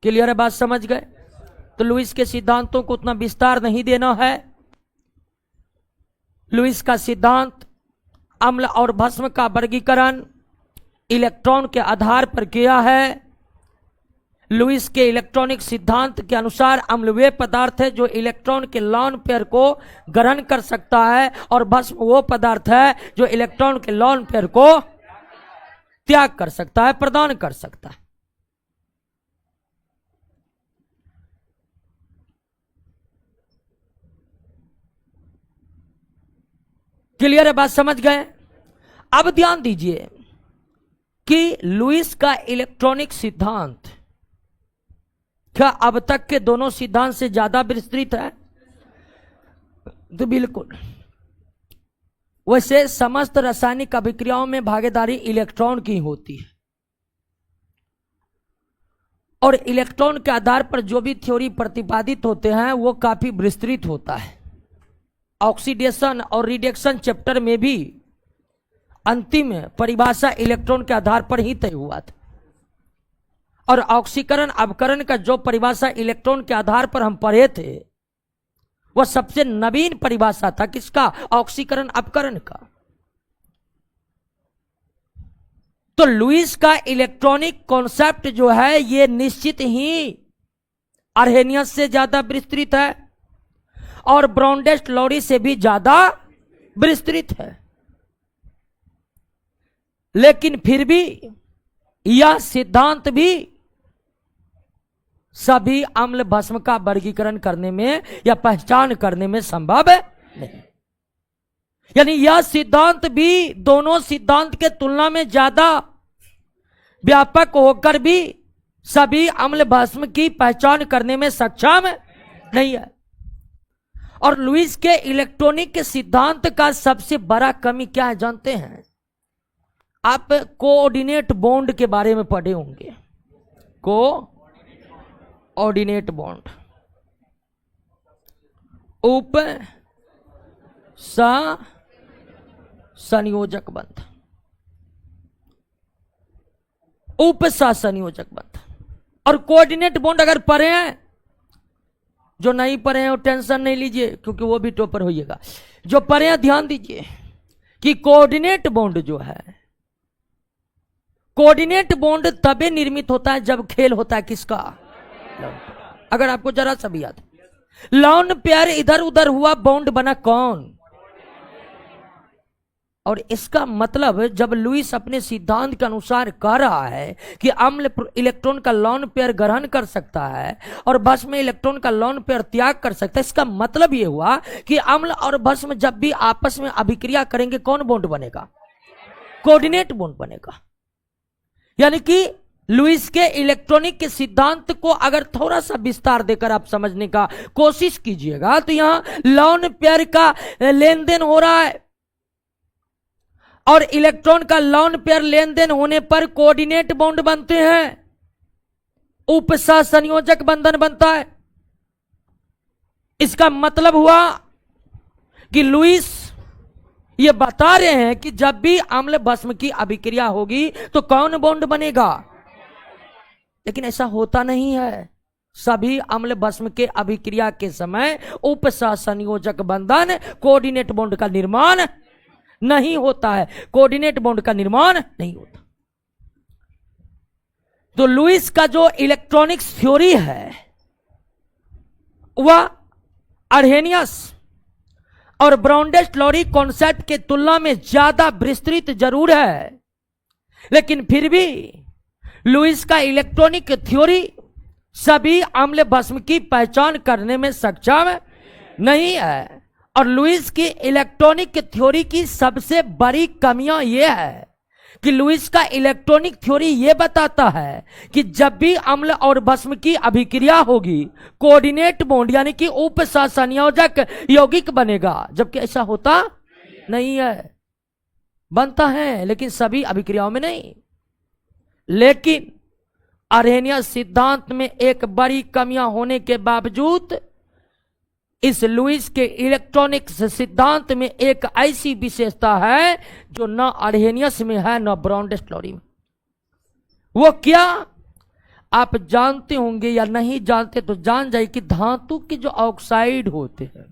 क्लियर है, बात समझ गए? तो लुईस के सिद्धांतों को उतना विस्तार नहीं देना है। लुईस का सिद्धांत अम्ल और भस्म का वर्गीकरण इलेक्ट्रॉन के आधार पर किया है। लुईस के इलेक्ट्रॉनिक सिद्धांत के अनुसार अम्ल वे पदार्थ है जो इलेक्ट्रॉन के लॉन पेयर को ग्रहण कर सकता है, और भस्म वो पदार्थ है जो इलेक्ट्रॉन के लॉन पेयर को त्याग कर सकता है, प्रदान कर सकता है। क्लियर है, बात समझ गए? अब ध्यान दीजिए कि लुईस का इलेक्ट्रॉनिक सिद्धांत क्या अब तक के दोनों सिद्धांत से ज्यादा विस्तृत है? तो बिल्कुल। वैसे समस्त रासायनिक अभिक्रियाओं में भागीदारी इलेक्ट्रॉन की होती है, और इलेक्ट्रॉन के आधार पर जो भी थ्योरी प्रतिपादित होते हैं वो काफी विस्तृत होता है। ऑक्सीडेशन और रिडक्शन चैप्टर में भी अंतिम परिभाषा इलेक्ट्रॉन के आधार पर ही तय हुआ था, और ऑक्सीकरण अवकरण का जो परिभाषा इलेक्ट्रॉन के आधार पर हम पढ़े थे वह सबसे नवीन परिभाषा था। किसका? ऑक्सीकरण अवकरण का। तो लुईस का इलेक्ट्रॉनिक कॉन्सेप्ट जो है ये निश्चित ही अर्हेनियस से ज्यादा विस्तृत है और ब्राउन-डस्ट-लॉरी से भी ज्यादा विस्तृत है। लेकिन फिर भी यह सिद्धांत भी सभी अम्ल भस्म का वर्गीकरण करने में या पहचान करने में संभव नहीं। यानी यह सिद्धांत भी दोनों सिद्धांत के तुलना में ज्यादा व्यापक होकर भी सभी अम्ल भस्म की पहचान करने में सक्षम नहीं है। और लुईस के इलेक्ट्रॉनिक सिद्धांत का सबसे बड़ा कमी क्या है जानते हैं? आप कोऑर्डिनेट बॉन्ड के बारे में पढ़े होंगे। कोऑर्डिनेट बॉन्ड, उप संयोजक बंध, उप संयोजक बंध। और कोऑर्डिनेट बॉन्ड अगर पढ़े हैं, जो नहीं पढ़े हैं वो टेंशन नहीं लीजिए क्योंकि वो भी टॉपर होइएगा। जो पढ़े हैं ध्यान दीजिए कि कोऑर्डिनेट बॉन्ड जो है, कोऑर्डिनेट बॉन्ड तभी निर्मित होता है जब खेल होता है किसका? अगर आपको जरा सा भी याद, लॉन पेयर इधर उधर हुआ, बॉन्ड बना कौन? और इसका मतलब जब लुईस अपने सिद्धांत के अनुसार कह रहा है कि अम्ल इलेक्ट्रॉन का लॉन पेयर ग्रहण कर सकता है और भस्म इलेक्ट्रॉन का लॉन पेयर त्याग कर सकता है, इसका मतलब यह हुआ कि अम्ल और भस्म जब भी आपस में अभिक्रिया करेंगे कौन बॉन्ड बनेगा? कोऑर्डिनेट बॉन्ड बनेगा। यानी कि लुईस के इलेक्ट्रॉनिक के सिद्धांत को अगर थोड़ा सा विस्तार देकर आप समझने का कोशिश कीजिएगा तो यहां लॉन पेयर का लेन देन हो रहा है। और इलेक्ट्रॉन का लोन पेयर लेन देन होने पर कोऑर्डिनेट बॉन्ड बनते हैं, उपसह संयोजक बंधन बनता है। इसका मतलब हुआ कि लुईस ये बता रहे हैं कि जब भी अम्ल भस्म की अभिक्रिया होगी तो कौन बॉन्ड बनेगा, लेकिन ऐसा होता नहीं है। सभी अम्ल भस्म के अभिक्रिया के समय उपसह संयोजक बंधन कोऑर्डिनेट बॉन्ड का निर्माण नहीं होता है, कोऑर्डिनेट बॉन्ड का निर्माण नहीं होता। तो लुईस का जो इलेक्ट्रॉनिक्स थ्योरी है वह अर्हेनियस और ब्राउन-डस्ट-लॉरी कॉन्सेप्ट के तुलना में ज्यादा विस्तृत जरूर है, लेकिन फिर भी लुईस का इलेक्ट्रॉनिक थ्योरी सभी अम्ल भस्म की पहचान करने में सक्षम नहीं है। और लुईस की इलेक्ट्रॉनिक थ्योरी की सबसे बड़ी कमियां यह है कि लुईस का इलेक्ट्रॉनिक थ्योरी यह बताता है कि जब भी अम्ल और भस्म की अभिक्रिया होगी कोऑर्डिनेट बॉन्ड यानी कि उपसह संयोजक यौगिक बनेगा, जबकि ऐसा होता नहीं है। बनता है लेकिन सभी अभिक्रियाओं में नहीं। लेकिन अर्हेनियस सिद्धांत में एक बड़ी कमियां होने के बावजूद इस लुईस के इलेक्ट्रॉनिक्स सिद्धांत में एक ऐसी विशेषता है जो न अर्हेनियस में है न ब्राउन-डस्ट-लॉरी में। वो क्या आप जानते होंगे या नहीं जानते तो जान जाइए कि धातु के जो ऑक्साइड होते हैं,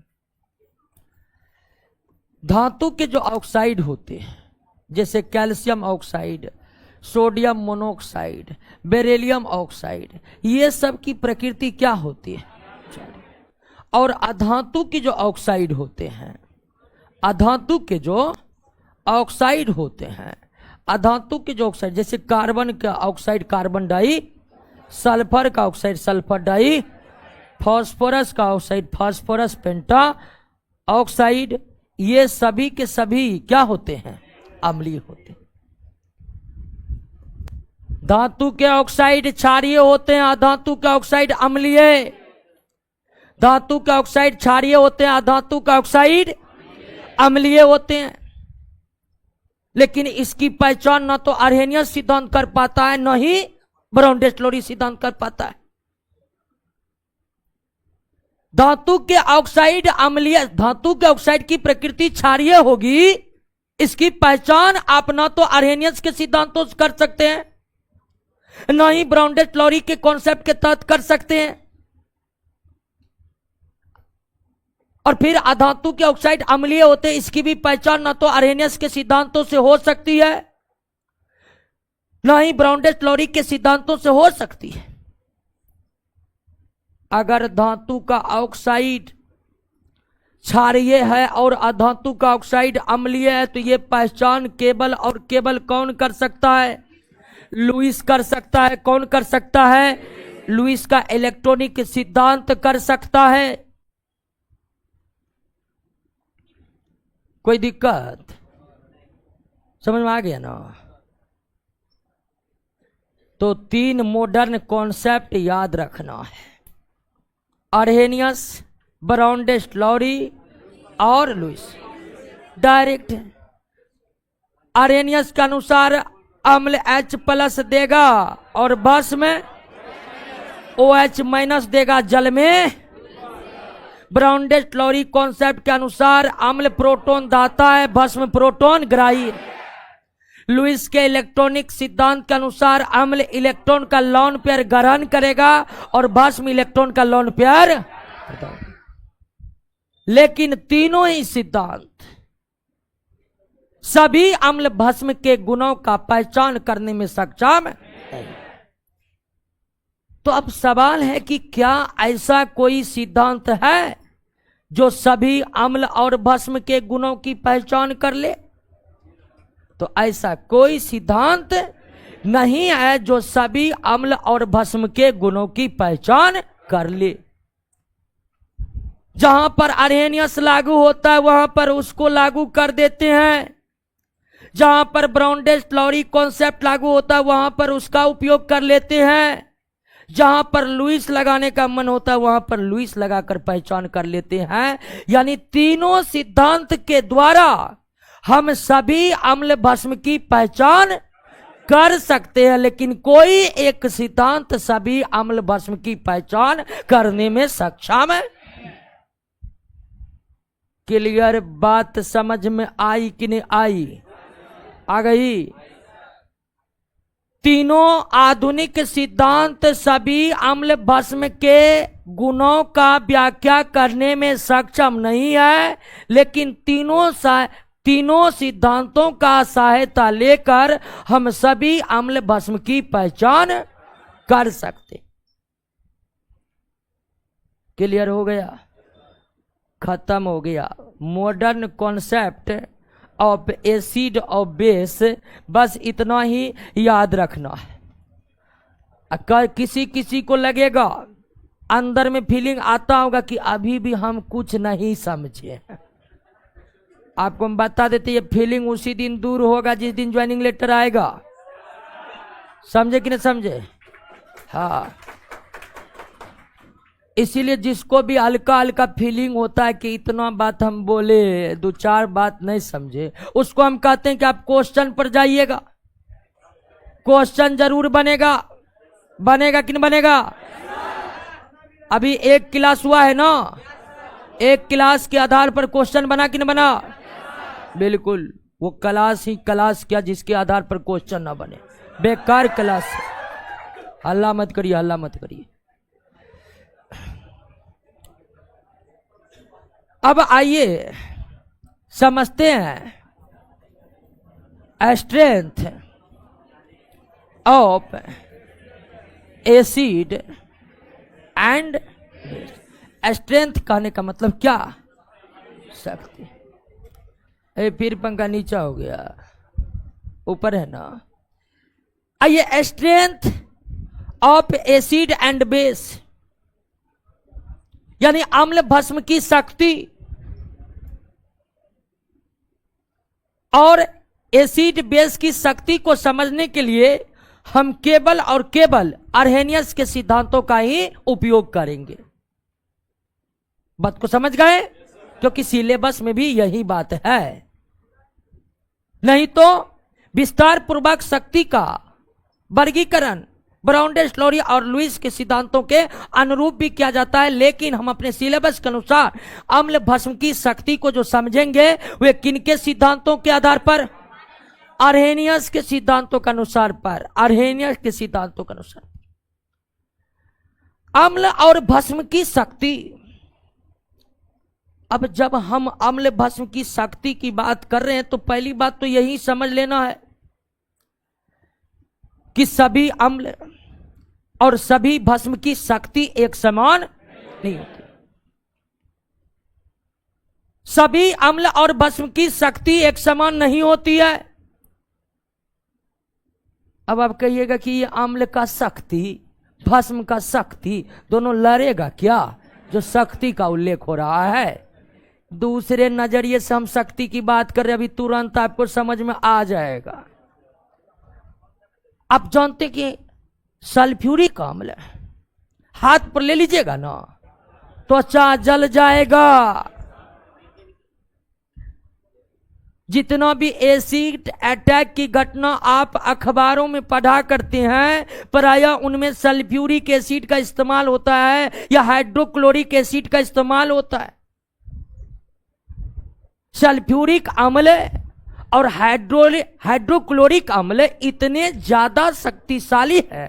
धातु के जो ऑक्साइड होते हैं जैसे calcium oxide, sodium monoxide, beryllium oxide, ये सब की प्रकृति क्या होती है। और अधातु के जो ऑक्साइड होते हैं, अधातु के जो ऑक्साइड होते हैं, अधातु के जो ऑक्साइड जैसे कार्बन का ऑक्साइड कार्बन डाई, सल्फर का ऑक्साइड सल्फर डाई, फास्फोरस का ऑक्साइड फास्फोरस पेंटा ऑक्साइड, ये सभी के सभी क्या होते हैं, अम्लीय होते हैं। धातु के ऑक्साइड क्षारीय होते हैं, अधातु के ऑक्साइड अम्लीय। धातु का ऑक्साइड क्षारीय होते हैं, अधातु का ऑक्साइड अम्लीय होते हैं। लेकिन इसकी पहचान न तो अर्हेनियस सिद्धांत कर पाता है न ही ब्राउन-डस्ट-लॉरी सिद्धांत कर पाता है। धातु के ऑक्साइड अम्लीय, धातु के ऑक्साइड की प्रकृति क्षारीय होगी, इसकी पहचान आप न तो अर्हेनियस के सिद्धांतों से कर सकते हैं न ही ब्राउन-डस्ट-लॉरी के कॉन्सेप्ट के तहत कर सकते हैं। और फिर अधातु के ऑक्साइड अम्लीय होते हैं, इसकी भी पहचान न तो अर्हेनियस के सिद्धांतों से हो सकती है न ही ब्राउन-डस्ट-लॉरी के सिद्धांतों से हो सकती है। अगर धातु का ऑक्साइड क्षारीय है और अधातु का ऑक्साइड अम्लीय है तो यह पहचान केवल और केवल कौन कर सकता है, लुईस कर सकता है। कौन कर सकता है, लुईस का इलेक्ट्रॉनिक सिद्धांत कर सकता है। कोई दिक्कत समझ में आ गया ना। तो 3 मॉडर्न कॉन्सेप्ट याद रखना है, अर्हेनियस, ब्राउन-डस्ट-लॉरी और लुईस। डायरेक्ट अर्हेनियस के अनुसार अम्ल H+ देगा और भस्म में OH- देगा जल में। ब्राउन-डस्ट-लॉरी कॉन्सेप्ट के अनुसार अम्ल प्रोटॉन दाता है, भस्म प्रोटॉन ग्राही। लुईस के इलेक्ट्रॉनिक सिद्धांत के अनुसार अम्ल इलेक्ट्रॉन का लोन पेयर ग्रहण करेगा और भस्म इलेक्ट्रॉन का लोन पेयर। लेकिन तीनों ही सिद्धांत सभी अम्ल भस्म के गुणों का पहचान करने में सक्षम है। तो अब सवाल है कि क्या ऐसा कोई सिद्धांत है जो सभी अम्ल और भस्म के गुणों की पहचान कर ले? तो ऐसा कोई सिद्धांत नहीं है जो सभी अम्ल और भस्म के गुणों की पहचान कर ले। जहां पर अर्हेनियस लागू होता है वहां पर उसको लागू कर देते हैं, जहां पर ब्राउन-डस्ट-लॉरी कॉन्सेप्ट लागू होता है वहां पर उसका उपयोग कर लेते हैं, जहां पर लुईस लगाने का मन होता है वहां पर लुईस लगाकर पहचान कर लेते हैं। यानी तीनों सिद्धांत के द्वारा हम सभी अम्ल भस्म की पहचान कर सकते हैं, लेकिन कोई एक सिद्धांत सभी अम्ल भस्म की पहचान करने में सक्षम है। क्लियर बात समझ में आई कि नहीं आई? आ गई। तीनों आधुनिक सिद्धांत सभी अम्ल भस्म के गुणों का व्याख्या करने में सक्षम नहीं है, लेकिन तीनों सिद्धांतों का सहायता लेकर हम सभी अम्ल भस्म की पहचान कर सकते। क्लियर हो गया? खत्म हो गया। मॉडर्न कॉन्सेप्ट ऑफ एसिड और बेस, बस इतना ही याद रखना है। अगर किसी को लगेगा, अंदर में फीलिंग आता होगा कि अभी भी हम कुछ नहीं समझे, आपको हम बता देते ये फीलिंग उसी दिन दूर होगा जिस दिन ज्वाइनिंग लेटर आएगा। समझे कि नहीं समझे? हाँ, इसीलिए जिसको भी हल्का हल्का फीलिंग होता है कि इतना बात हम बोले, 2-4 बात नहीं समझे, उसको हम कहते हैं कि आप क्वेश्चन पर जाइएगा। क्वेश्चन जरूर बनेगा कि नहीं बनेगा? अभी एक क्लास हुआ है ना, एक क्लास के आधार पर क्वेश्चन बना कि नहीं बना? बिल्कुल, वो क्लास ही क्लास क्या जिसके आधार पर क्वेश्चन ना बने, बेकार क्लास। हल्ला मत करिए, हल्ला मत करिए। अब आइए समझते हैं strength of acid and base. Strength कहने का मतलब क्या? शक्ति। फिर पंखा नीचा हो गया, ऊपर है ना। आइए, strength of acid and base यानी अम्ल भस्म की शक्ति और एसिड बेस की शक्ति को समझने के लिए हम केवल और केवल अर्हेनियस के सिद्धांतों का ही उपयोग करेंगे। बात को समझ गए? क्योंकि सिलेबस में भी यही बात है। नहीं तो विस्तार पूर्वक शक्ति का वर्गीकरण ब्राउनडेल, स्लोरी और लुईस के सिद्धांतों के अनुरूप भी किया जाता है, लेकिन हम अपने सिलेबस के अनुसार अम्ल भस्म की शक्ति को जो समझेंगे वे किनके सिद्धांतों के आधार पर? अर्हेनियस के सिद्धांतों के अनुसार पर। अर्हेनियस के सिद्धांतों के अनुसार अम्ल और भस्म की शक्ति। अब जब हम अम्ल भस्म की शक्ति की बात कर रहे हैं तो पहली बात तो यही समझ लेना है कि सभी अम्ल और सभी भस्म की शक्ति एक समान नहीं होती। सभी अम्ल और भस्म की शक्ति एक समान नहीं होती है। अब आप कहिएगा कि ये अम्ल का शक्ति, भस्म का शक्ति दोनों लड़ेगा क्या? जो शक्ति का उल्लेख हो रहा है, दूसरे नजरिए से हम शक्ति की बात कर रहे हैं, अभी तुरंत आपको समझ में आ जाएगा। आप जानते कि सल्फ्यूरिक अम्ल हाथ पर ले लीजिएगा ना, त्वचा जल जाएगा। जितना भी एसिड अटैक की घटना आप अखबारों में पढ़ा करते हैं, प्रायः उनमें सल्फ्यूरिक एसिड का इस्तेमाल होता है या हाइड्रोक्लोरिक एसिड का इस्तेमाल होता है। सल्फ्यूरिक अम्ल और हाइड्रोक्लोरिक अम्ल इतने ज्यादा शक्तिशाली है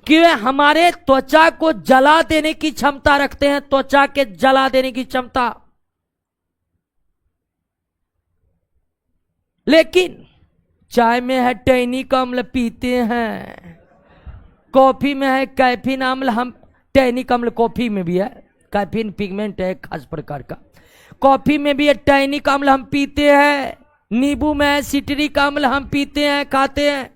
कि वे हमारे त्वचा को जला देने की क्षमता रखते हैं। त्वचा के जला देने की क्षमता। लेकिन चाय में है टैनिक अम्ल, पीते हैं। कॉफी में है कैफीन अम्ल, हम टैनिक अम्ल कॉफी में भी है। कैफीन पिगमेंट है खास प्रकार का, कॉफी में भी है टैनिक अम्ल, हम पीते हैं। नींबू में है सिट्रिक अम्ल, हम पीते हैं, खाते हैं।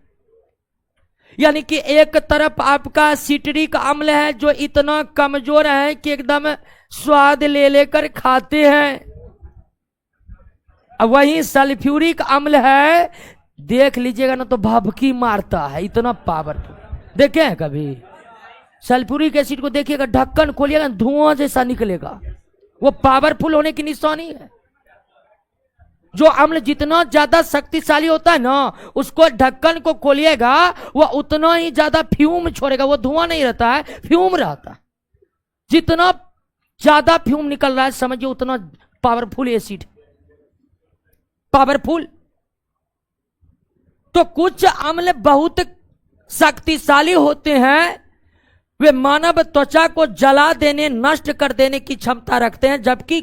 यानी कि एक तरफ आपका सिट्रिक अम्ल है जो इतना कमजोर है कि एकदम स्वाद ले लेकर खाते हैं। अब वही सल्फ्यूरिक अम्ल है, देख लीजिएगा ना तो भभकी मारता है, इतना पावरफुल। देखे हैं कभी सल्फ्यूरिक एसिड को? देखिएगा, ढक्कन खोलिएगा धुआं जैसा निकलेगा। वो पावरफुल होने की निशानी है। जो अम्ल जितना ज्यादा शक्तिशाली होता है ना, उसको ढक्कन को खोलिएगा वह उतना ही ज्यादा फ्यूम छोड़ेगा। वो धुआं नहीं रहता है, फ्यूम रहता है। जितना ज्यादा फ्यूम निकल रहा है समझिए उतना पावरफुल एसिड, पावरफुल। तो कुछ अम्ल बहुत शक्तिशाली होते हैं, वे मानव त्वचा को जला देने, नष्ट कर देने की क्षमता रखते हैं। जबकि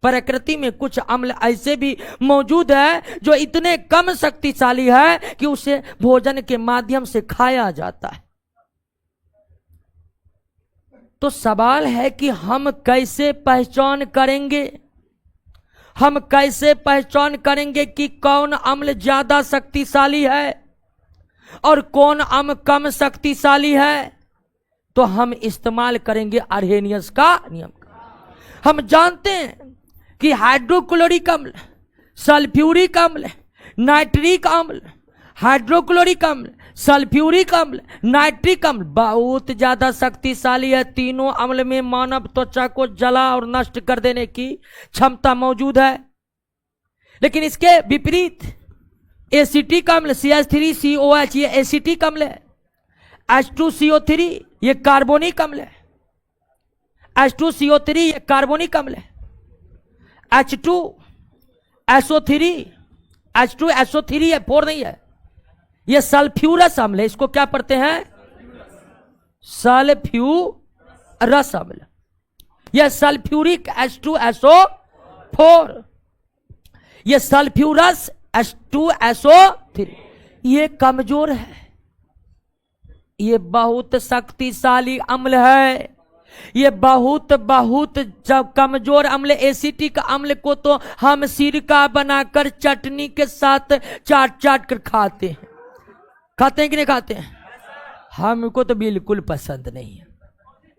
प्रकृति में कुछ अम्ल ऐसे भी मौजूद है जो इतने कम शक्तिशाली है कि उसे भोजन के माध्यम से खाया जाता है। तो सवाल है कि हम कैसे पहचान करेंगे, हम कैसे पहचान करेंगे कि कौन अम्ल ज्यादा शक्तिशाली है और कौन अम्ल कम शक्तिशाली है? तो हम इस्तेमाल करेंगे आर्हेनियस का नियम। हम जानते हैं कि हाइड्रोक्लोरिक अम्ल, सल्फ्यूरिक अम्ल, नाइट्रिक अम्ल, हाइड्रोक्लोरिक अम्ल, सल्फ्यूरिक अम्ल, नाइट्रिक अम्ल बहुत ज्यादा शक्तिशाली है। तीनों अम्ल में मानव त्वचा को जला और नष्ट कर देने की क्षमता मौजूद है। लेकिन इसके विपरीत एसिटिक अम्ल CH3COH ये एसिटिक अम्ल है। H2CO3 ये कार्बोनिक अम्ल है। H2CO3 ये कार्बोनिक अम्ल है। H2SO3 H2SO3 है, 4 नहीं है, ये सल्फ्यूरस अम्ल है। इसको क्या पढ़ते हैं? सल्फ्यूरस अम्ल। यह सल्फ्यूरिक H2SO4, यह सल्फ्यूरस H2SO3 ये कमजोर है, ये बहुत शक्तिशाली अम्ल है। ये बहुत कमजोर अम्ल, एसिटिक अम्ल को तो हम सिरका बनाकर चटनी के साथ चाट चाट कर खाते हैं। खाते हैं कि नहीं खाते हैं? हमको तो बिल्कुल पसंद नहीं है,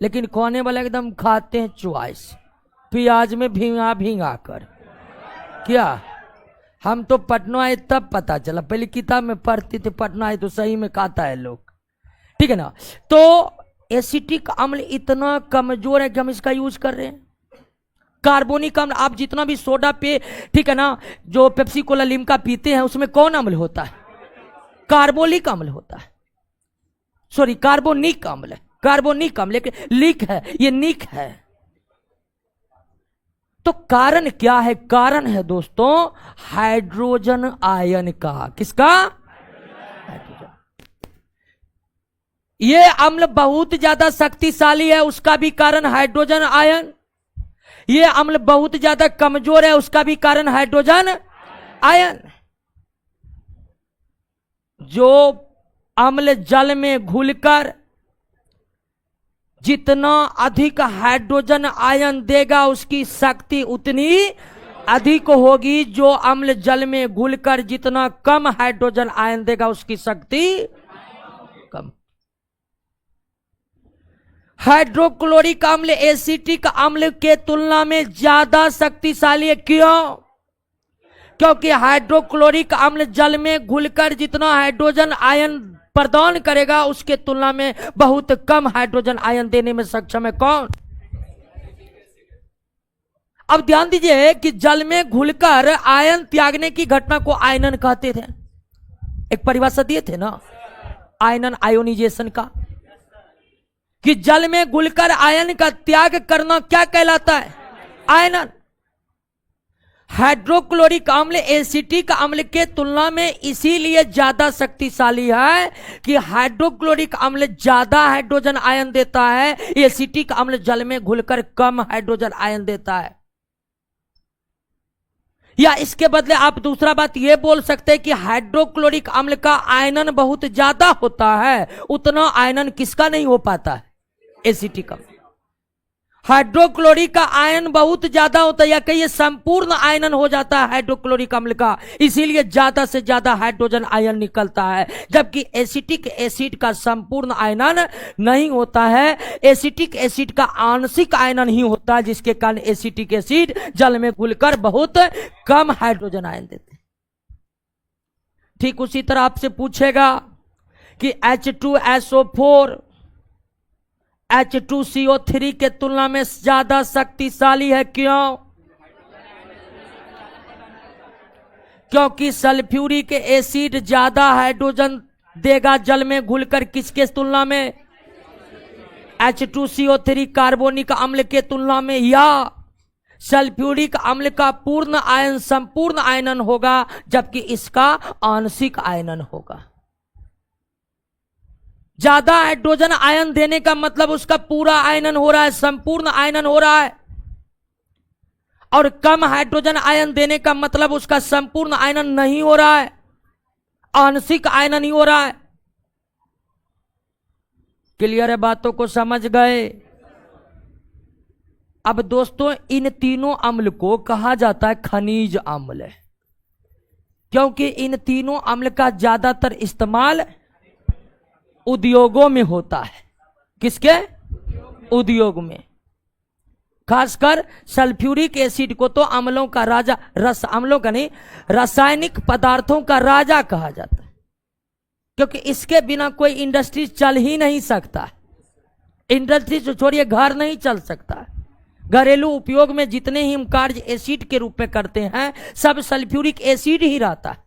लेकिन खाने वाला एकदम खाते हैं चॉइस, प्याज में भींगा भींगा कर। क्या हम तो पटना आए तब पता चला, पहले किताब में पढ़ते थे पटना आए तो सही में खाता है लोग, ठीक है ना। तो एसिटिक अम्ल इतना कमजोर है कि हम इसका यूज कर रहे हैं। कार्बोनिक अम्ल, आप जितना भी सोडा पे, ठीक है ना, जो पेप्सी कोला लिम्का पीते हैं उसमें कौन अम्ल होता है? कार्बोलिक अम्ल होता है, सॉरी कार्बोनिक अम्ल है, कार्बोनिक अम्ल, लेकिन लीक है, ये निक है। तो कारण क्या है? कारण है दोस्तों हाइड्रोजन आयन का। किसका? हाइड्रोजन। ये अम्ल बहुत ज्यादा शक्तिशाली है, उसका भी कारण हाइड्रोजन आयन। ये अम्ल बहुत ज्यादा कमजोर है, उसका भी कारण हाइड्रोजन आयन। जो अम्ल जल में घुलकर जितना अधिक हाइड्रोजन आयन देगा उसकी शक्ति उतनी अधिक होगी। जो अम्ल जल में घुलकर जितना कम हाइड्रोजन आयन देगा उसकी शक्ति कम। हाइड्रोक्लोरिक अम्ल एसिटिक अम्ल के तुलना में ज्यादा शक्तिशाली है। क्यों? क्योंकि हाइड्रोक्लोरिक अम्ल जल में घुलकर जितना हाइड्रोजन आयन प्रदान करेगा उसके तुलना में बहुत कम हाइड्रोजन आयन देने में सक्षम है। कौन? अब ध्यान दीजिए कि जल में घुलकर आयन त्यागने की घटना को आयनन कहते थे। एक परिभाषा दिए थे ना आयनन, आयोनाइजेशन का, कि जल में घुलकर आयन का त्याग करना क्या कहलाता है? आयनन। हाइड्रोक्लोरिक अम्ल एसिटिक अम्ल के तुलना में इसीलिए ज्यादा शक्तिशाली है कि हाइड्रोक्लोरिक अम्ल ज्यादा हाइड्रोजन आयन देता है, एसिटिक अम्ल जल में घुलकर कम हाइड्रोजन आयन देता है। या इसके बदले आप दूसरा बात यह बोल सकते हैं कि हाइड्रोक्लोरिक अम्ल का आयनन बहुत ज्यादा होता है, उतना आयनन किसका नहीं हो पाता है? एसिटिक अम्ल। हाइड्रोक्लोरिक का आयन बहुत ज्यादा होता है, या कहिए संपूर्ण आयनन हो जाता है हाइड्रोक्लोरिक अम्ल का, इसीलिए ज्यादा से ज्यादा हाइड्रोजन आयन निकलता है। जबकि एसिटिक एसिड का संपूर्ण आयनन नहीं होता है, एसिटिक एसिड का आंशिक आयनन ही होता है, जिसके कारण एसिटिक एसिड जल में घुलकर बहुत कम हाइड्रोजन आयन देते हैं। ठीक उसी तरह आपसे पूछेगा कि H2SO4 H2CO3 के तुलना में ज्यादा शक्तिशाली है। क्यों? क्योंकि सल्फ्यूरिक एसिड ज्यादा हाइड्रोजन देगा जल में घुलकर, किसके तुलना में? H2CO3 कार्बोनिक अम्ल के तुलना में, या सल्फ्यूरिक अम्ल का पूर्ण आयन संपूर्ण आयनन होगा जबकि इसका आंशिक आयनन होगा। ज्यादा हाइड्रोजन आयन देने का मतलब उसका पूरा आयनन हो रहा है, संपूर्ण आयनन हो रहा है, और कम हाइड्रोजन आयन देने का मतलब उसका संपूर्ण आयनन नहीं हो रहा है, आंशिक आयनन ही हो रहा है। क्लियर है? बातों को समझ गए? अब दोस्तों इन तीनों अम्ल को कहा जाता है खनिज अम्ल, क्योंकि इन तीनों अम्ल का ज्यादातर इस्तेमाल उद्योगों में होता है। किसके? उद्योग में। खासकर सल्फ्यूरिक एसिड को तो अम्लों का राजा, अम्लों का नहीं, रासायनिक पदार्थों का राजा कहा जाता है, क्योंकि इसके बिना कोई इंडस्ट्री चल ही नहीं सकता। इंडस्ट्री जो छोड़िए, घर नहीं चल सकता। घरेलू उपयोग में जितने ही हम कार्य एसिड के रूप में करते हैं सब सल्फ्यूरिक एसिड ही रहता है।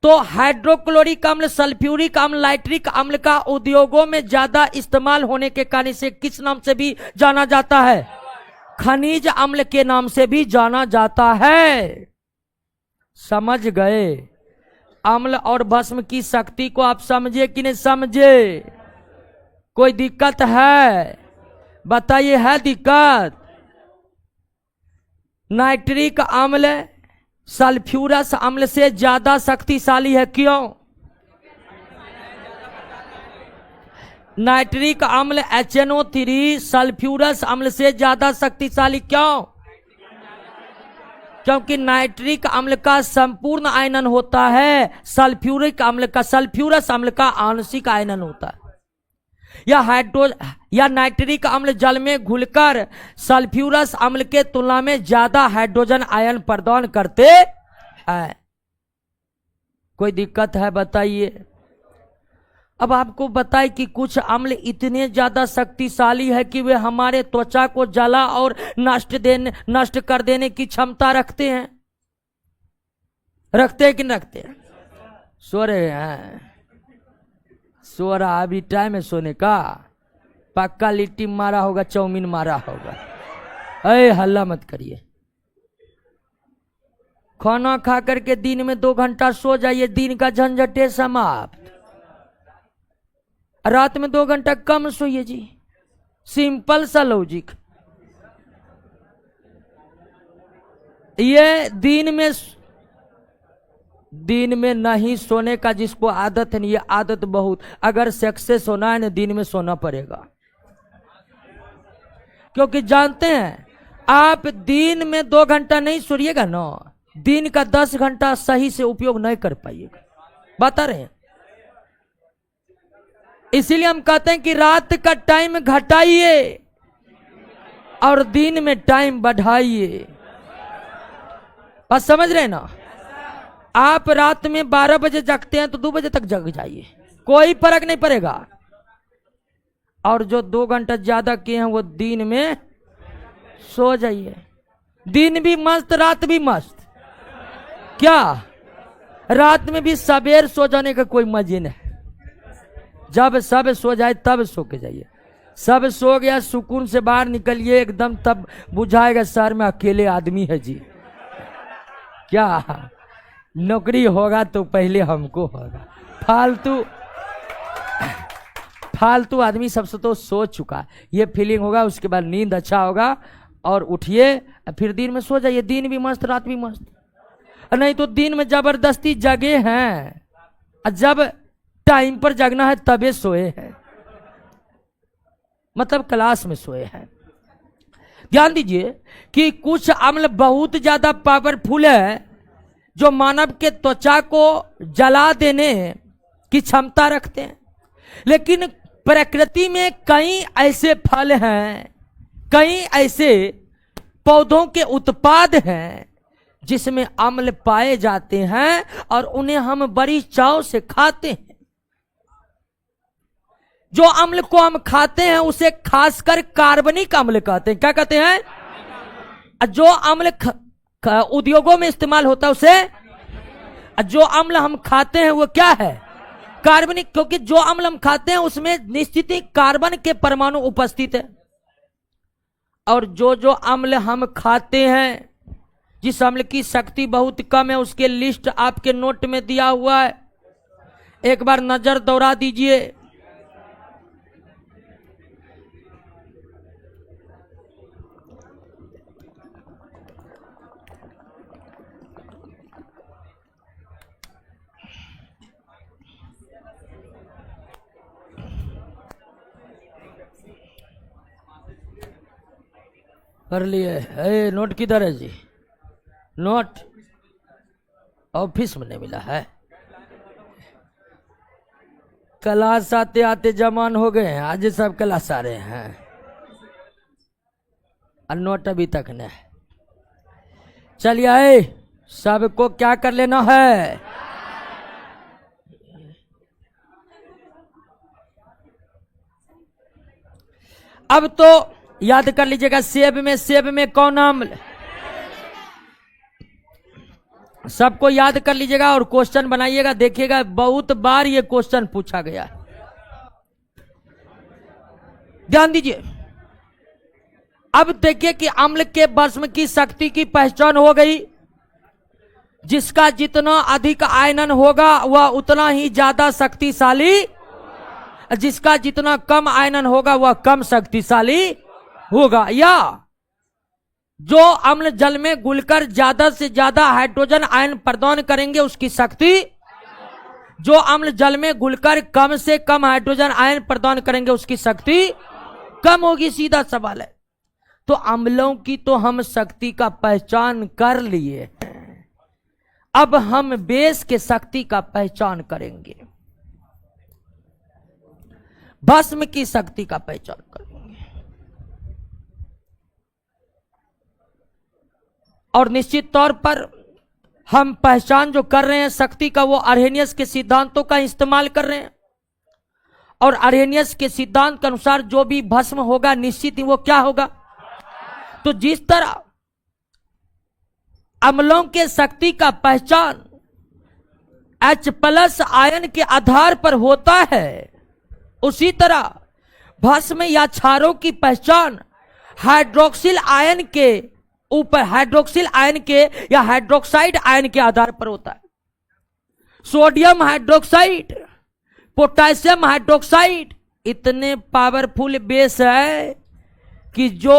तो हाइड्रोक्लोरिक अम्ल, सल्फ्यूरिक अम्ल, नाइट्रिक अम्ल का उद्योगों में ज्यादा इस्तेमाल होने के कारण इसे किस नाम से भी जाना जाता है? खनिज अम्ल के नाम से भी जाना जाता है। समझ गए? अम्ल और भस्म की शक्ति को आप समझे कि नहीं समझे? कोई दिक्कत है? बताइए, है दिक्कत? नाइट्रिक अम्ल सल्फ्यूरस अम्ल से ज्यादा शक्तिशाली है। क्यों? नाइट्रिक अम्ल HNO3 सल्फ्यूरस अम्ल से ज्यादा शक्तिशाली क्यों? क्योंकि नाइट्रिक अम्ल का संपूर्ण आयनन होता है, सल्फ्यूरिक अम्ल का, सल्फ्यूरस अम्ल का आंशिक आयनन होता है। या नाइट्रिक अम्ल जल में घुलकर सल्फ्यूरस अम्ल के तुलना में ज्यादा हाइड्रोजन आयन प्रदान करते हैं। कोई दिक्कत है? बताइए। अब आपको बताए कि कुछ अम्ल इतने ज्यादा शक्तिशाली है कि वे हमारे त्वचा को जला और नष्ट कर देने की क्षमता रखते हैं। रखते हैं कि नहीं रखते? सो रहे हैं? सो रहा, अभी टाइम है सोने का। पक्का लिट्टी मारा होगा, चाउमीन मारा होगा। अरे हल्ला मत करिए। खाना खा करके दिन में 2 घंटा सो जाइए, दिन का झंझटे समाप्त। रात में 2 घंटा कम सोइए जी, सिंपल सा लॉजिक। ये दिन में नहीं सोने का जिसको आदत है, ये आदत बहुत, अगर सक्सेस होना है ना दिन में सोना पड़ेगा। क्योंकि जानते हैं आप दिन में 2 घंटा नहीं सोइएगा ना, दिन का 10 घंटा सही से उपयोग नहीं कर पाइएगा। बता रहे हैं। इसीलिए हम कहते हैं कि रात का टाइम घटाइए और दिन में टाइम बढ़ाइए। बस समझ रहे ना? आप रात में 12 बजे जगते हैं तो 2 बजे तक जग जाइए, कोई फर्क नहीं पड़ेगा। और जो 2 घंटा ज्यादा किए हैं वो दिन में सो जाइए। दिन भी मस्त, रात भी मस्त। क्या? रात में भी सवेर सो जाने का कोई मजे नहीं। जब सब सो जाए तब सो के जाइए। सब सो गया, सुकून से बाहर निकलिए एकदम, तब बुझाएगा शहर में अकेले आदमी है जी। क्या नौकरी होगा तो पहले हमको होगा। फालतू आदमी सबसे तो सो चुका, ये फीलिंग होगा, उसके बाद नींद अच्छा होगा और उठिए, फिर दिन में सो जाइए। दिन भी मस्त, रात भी मस्त। नहीं तो दिन में जबरदस्ती जगे हैं, जब टाइम पर जगना है तबे सोए हैं, मतलब क्लास में सोए हैं। ध्यान दीजिए कि कुछ अम्ल बहुत ज्यादा पावरफुल है जो मानव के त्वचा को जला देने की क्षमता रखते हैं। लेकिन प्रकृति में कई ऐसे फल हैं, कई ऐसे पौधों के उत्पाद हैं जिसमें अम्ल पाए जाते हैं और उन्हें हम बड़ी चाव से खाते हैं। जो अम्ल को हम खाते हैं उसे खासकर कार्बनिक अम्ल कहते हैं। क्या कहते हैं? जो अम्ल उद्योगों में इस्तेमाल होता है उसे। जो अम्ल हम खाते हैं वो क्या है? कार्बनिक, क्योंकि जो अम्ल हम खाते हैं उसमें निश्चित ही कार्बन के परमाणु उपस्थित है। और जो अम्ल हम खाते हैं, जिस अम्ल की शक्ति बहुत कम है, उसके लिस्ट आपके नोट में दिया हुआ है, एक बार नजर दौड़ा दीजिए। कर लिए? नोट किधर है जी? नोट ऑफिस में नहीं मिला है। क्लास आते आते जमान हो गए हैं, आज सब क्लास आ रहे हैं और नोट अभी तक नहीं। चलिए आए, सबको क्या कर लेना है? अब तो याद कर लीजिएगा, सेब में कौन अम्ल? सबको याद कर लीजिएगा और क्वेश्चन बनाइएगा, देखिएगा बहुत बार ये क्वेश्चन पूछा गया है। ध्यान दीजिए। अब देखिए कि अम्ल के भस्म की शक्ति की पहचान हो गई। जिसका जितना अधिक आयनन होगा वह उतना ही ज्यादा शक्तिशाली, जिसका जितना कम आयनन होगा वह कम शक्तिशाली होगा। या जो अम्ल जल में घुलकर ज्यादा से ज्यादा हाइड्रोजन आयन प्रदान करेंगे उसकी शक्ति, जो अम्ल जल में घुलकर कम से कम हाइड्रोजन आयन प्रदान करेंगे उसकी शक्ति कम होगी। सीधा सवाल है। तो अम्लों की तो हम शक्ति का पहचान कर लिए, अब हम बेस के शक्ति का पहचान करेंगे, भस्म की शक्ति का पहचान करेंगे। और निश्चित तौर पर हम पहचान जो कर रहे हैं शक्ति का, वो अर्हेनियस के सिद्धांतों का इस्तेमाल कर रहे हैं। और अर्हेनियस के सिद्धांत के अनुसार जो भी भस्म होगा निश्चित ही वो क्या होगा। तो जिस तरह अम्लों के शक्ति का पहचान H+ आयन के आधार पर होता है, उसी तरह भस्म या क्षारों की पहचान हाइड्रोक्सिल आयन के ऊपर, हाइड्रोक्सिल आयन के या हाइड्रोक्साइड आयन के आधार पर होता है। सोडियम हाइड्रोक्साइड, पोटेशियम हाइड्रोक्साइड इतने पावरफुल बेस है कि जो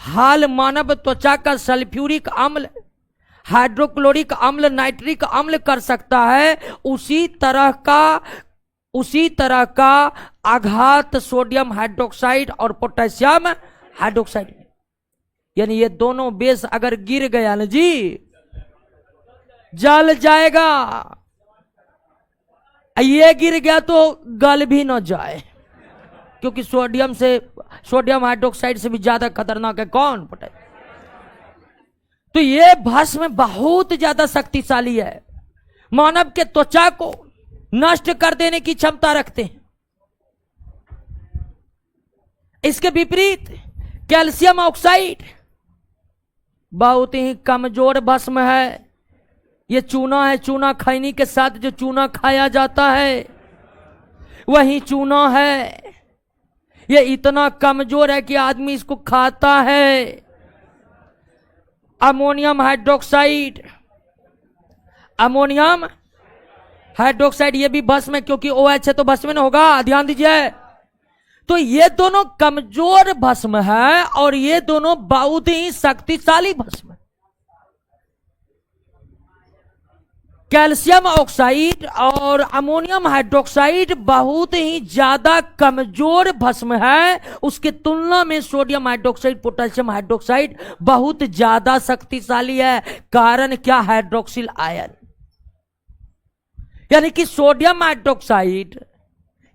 हाल मानव त्वचा का सल्फ्यूरिक अम्ल, हाइड्रोक्लोरिक अम्ल, नाइट्रिक अम्ल कर सकता है, उसी तरह का आघात सोडियम हाइड्रोक्साइड और पोटेशियम हाइड्रोक्साइड। यानी ये दोनों बेस अगर गिर गया ना जी, जल जाएगा। ये गिर गया तो गल भी ना जाए, क्योंकि सोडियम हाइड्रोक्साइड से भी ज्यादा खतरनाक है कौन? पोटेशियम। तो ये भस्म बहुत ज्यादा शक्तिशाली है, मानव के त्वचा को नष्ट कर देने की क्षमता रखते हैं। इसके विपरीत कैल्शियम ऑक्साइड बहुत ही कमजोर भस्म है। ये चूना है, चूना खैनी के साथ जो चूना खाया जाता है वही चूना है। ये इतना कमजोर है कि आदमी इसको खाता है। अमोनियम हाइड्रोक्साइड, अमोनियम हाइड्रोक्साइड ये भी भस्म है, क्योंकि OH है तो भस्म न होगा। ध्यान दीजिए। तो ये दोनों कमजोर भस्म है और ये दोनों बहुत ही शक्तिशाली भस्म है। कैल्शियम ऑक्साइड और अमोनियम हाइड्रोक्साइड बहुत ही ज्यादा कमजोर भस्म है, उसके तुलना में सोडियम हाइड्रोक्साइड, पोटेशियम हाइड्रोक्साइड बहुत ज्यादा शक्तिशाली है। कारण क्या? Hydroxyl ion. यानी कि सोडियम हाइड्रोक्साइड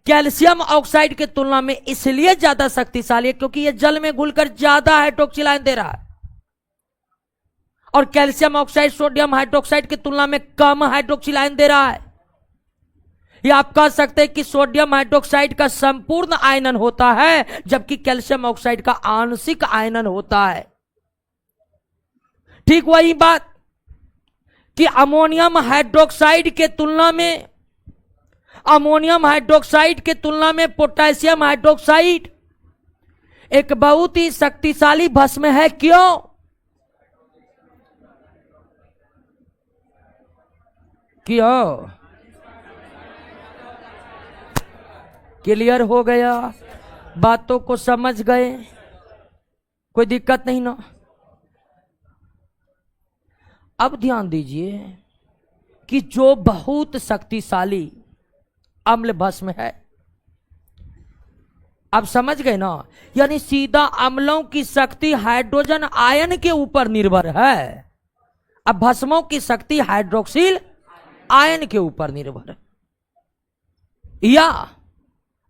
कैल्शियम ऑक्साइड के तुलना में इसलिए ज्यादा शक्तिशाली है क्योंकि यह जल में घुलकर ज्यादा हाइड्रोक्सिल आयन दे रहा है, और कैल्शियम ऑक्साइड सोडियम हाइड्रोक्साइड की तुलना में कम हाइड्रोक्सिल आयन दे रहा है। या आप कह सकते हैं कि सोडियम हाइड्रोक्साइड का संपूर्ण आयनन होता है, जबकि कैल्शियम ऑक्साइड का आंशिक आयनन होता है। ठीक वही बात कि अमोनियम हाइड्रोक्साइड के तुलना में पोटेशियम हाइड्रोक्साइड एक बहुत ही शक्तिशाली भस्म है। क्यों? क्लियर हो गया? बातों को समझ गए? कोई दिक्कत नहीं ना? अब ध्यान दीजिए कि जो बहुत शक्तिशाली अम्ल भस्म है, अब समझ गए ना? यानी सीधा अम्लों की शक्ति हाइड्रोजन आयन के ऊपर निर्भर है, अब भस्मों की शक्ति हाइड्रोक्सिल आयन के ऊपर निर्भर है, या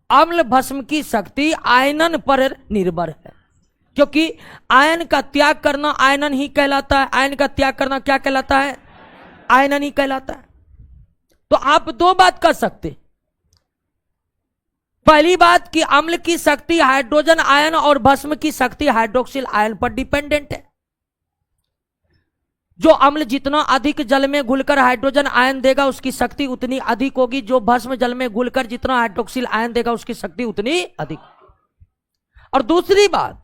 अम्ल भस्म की शक्ति आयनन पर निर्भर है। क्योंकि आयन का त्याग करना आयनन ही कहलाता है। आयन का त्याग करना क्या कहलाता है? आयनन ही कहलाता है। तो आप दो बात कर सकते। पहली बात कि अम्ल की शक्ति हाइड्रोजन आयन और भस्म की शक्ति हाइड्रोक्सिल आयन पर डिपेंडेंट है। जो अम्ल जितना अधिक जल में घुलकर हाइड्रोजन आयन देगा उसकी शक्ति उतनी अधिक होगी, जो भस्म जल में घुलकर जितना हाइड्रोक्सिल आयन देगा उसकी शक्ति उतनी अधिक। और दूसरी बात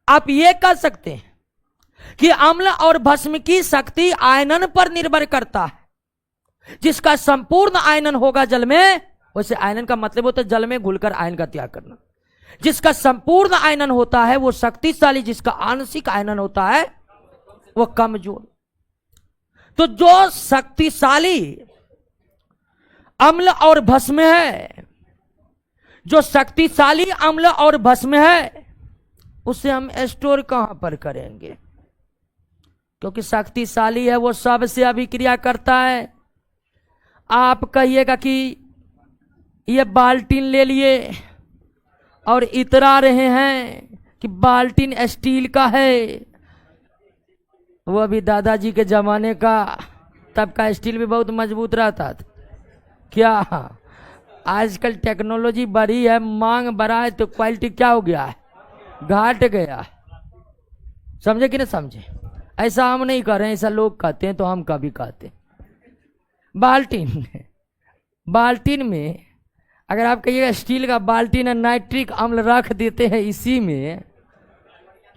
आप यह कह सकते हैं कि अम्ल और भस्म की शक्ति आयनन पर निर्भर करता है। जिसका संपूर्ण आयनन होगा जल में, वैसे आयनन का मतलब होता है जल में घुलकर आयन का त्याग करना। जिसका संपूर्ण आयनन होता है वो शक्तिशाली, जिसका आंशिक आयनन होता है वो कमजोर। तो जो शक्तिशाली अम्ल और भस्म है, जो शक्तिशाली अम्ल और भस्म है, उसे हम स्टोर कहां पर करेंगे? क्योंकि शक्तिशाली है वो सबसे अभिक्रिया करता है। आप कहिएगा कि ये बाल्टीन ले लिए और इतरा रहे हैं कि बाल्टीन स्टील का है, वो अभी दादाजी के जमाने का, तब का स्टील भी बहुत मजबूत रहता था। क्या आजकल टेक्नोलॉजी बढ़ी है, मांग बढ़ा है, तो क्वालिटी क्या हो गया है? घाट गया। समझे कि नहीं समझे? ऐसा हम नहीं कर रहे हैं, ऐसा लोग कहते हैं तो हम कभी कहते। बाल्टीन में अगर आप कहिएगा स्टील का बाल्टीन नाइट्रिक अम्ल रख देते हैं, इसी में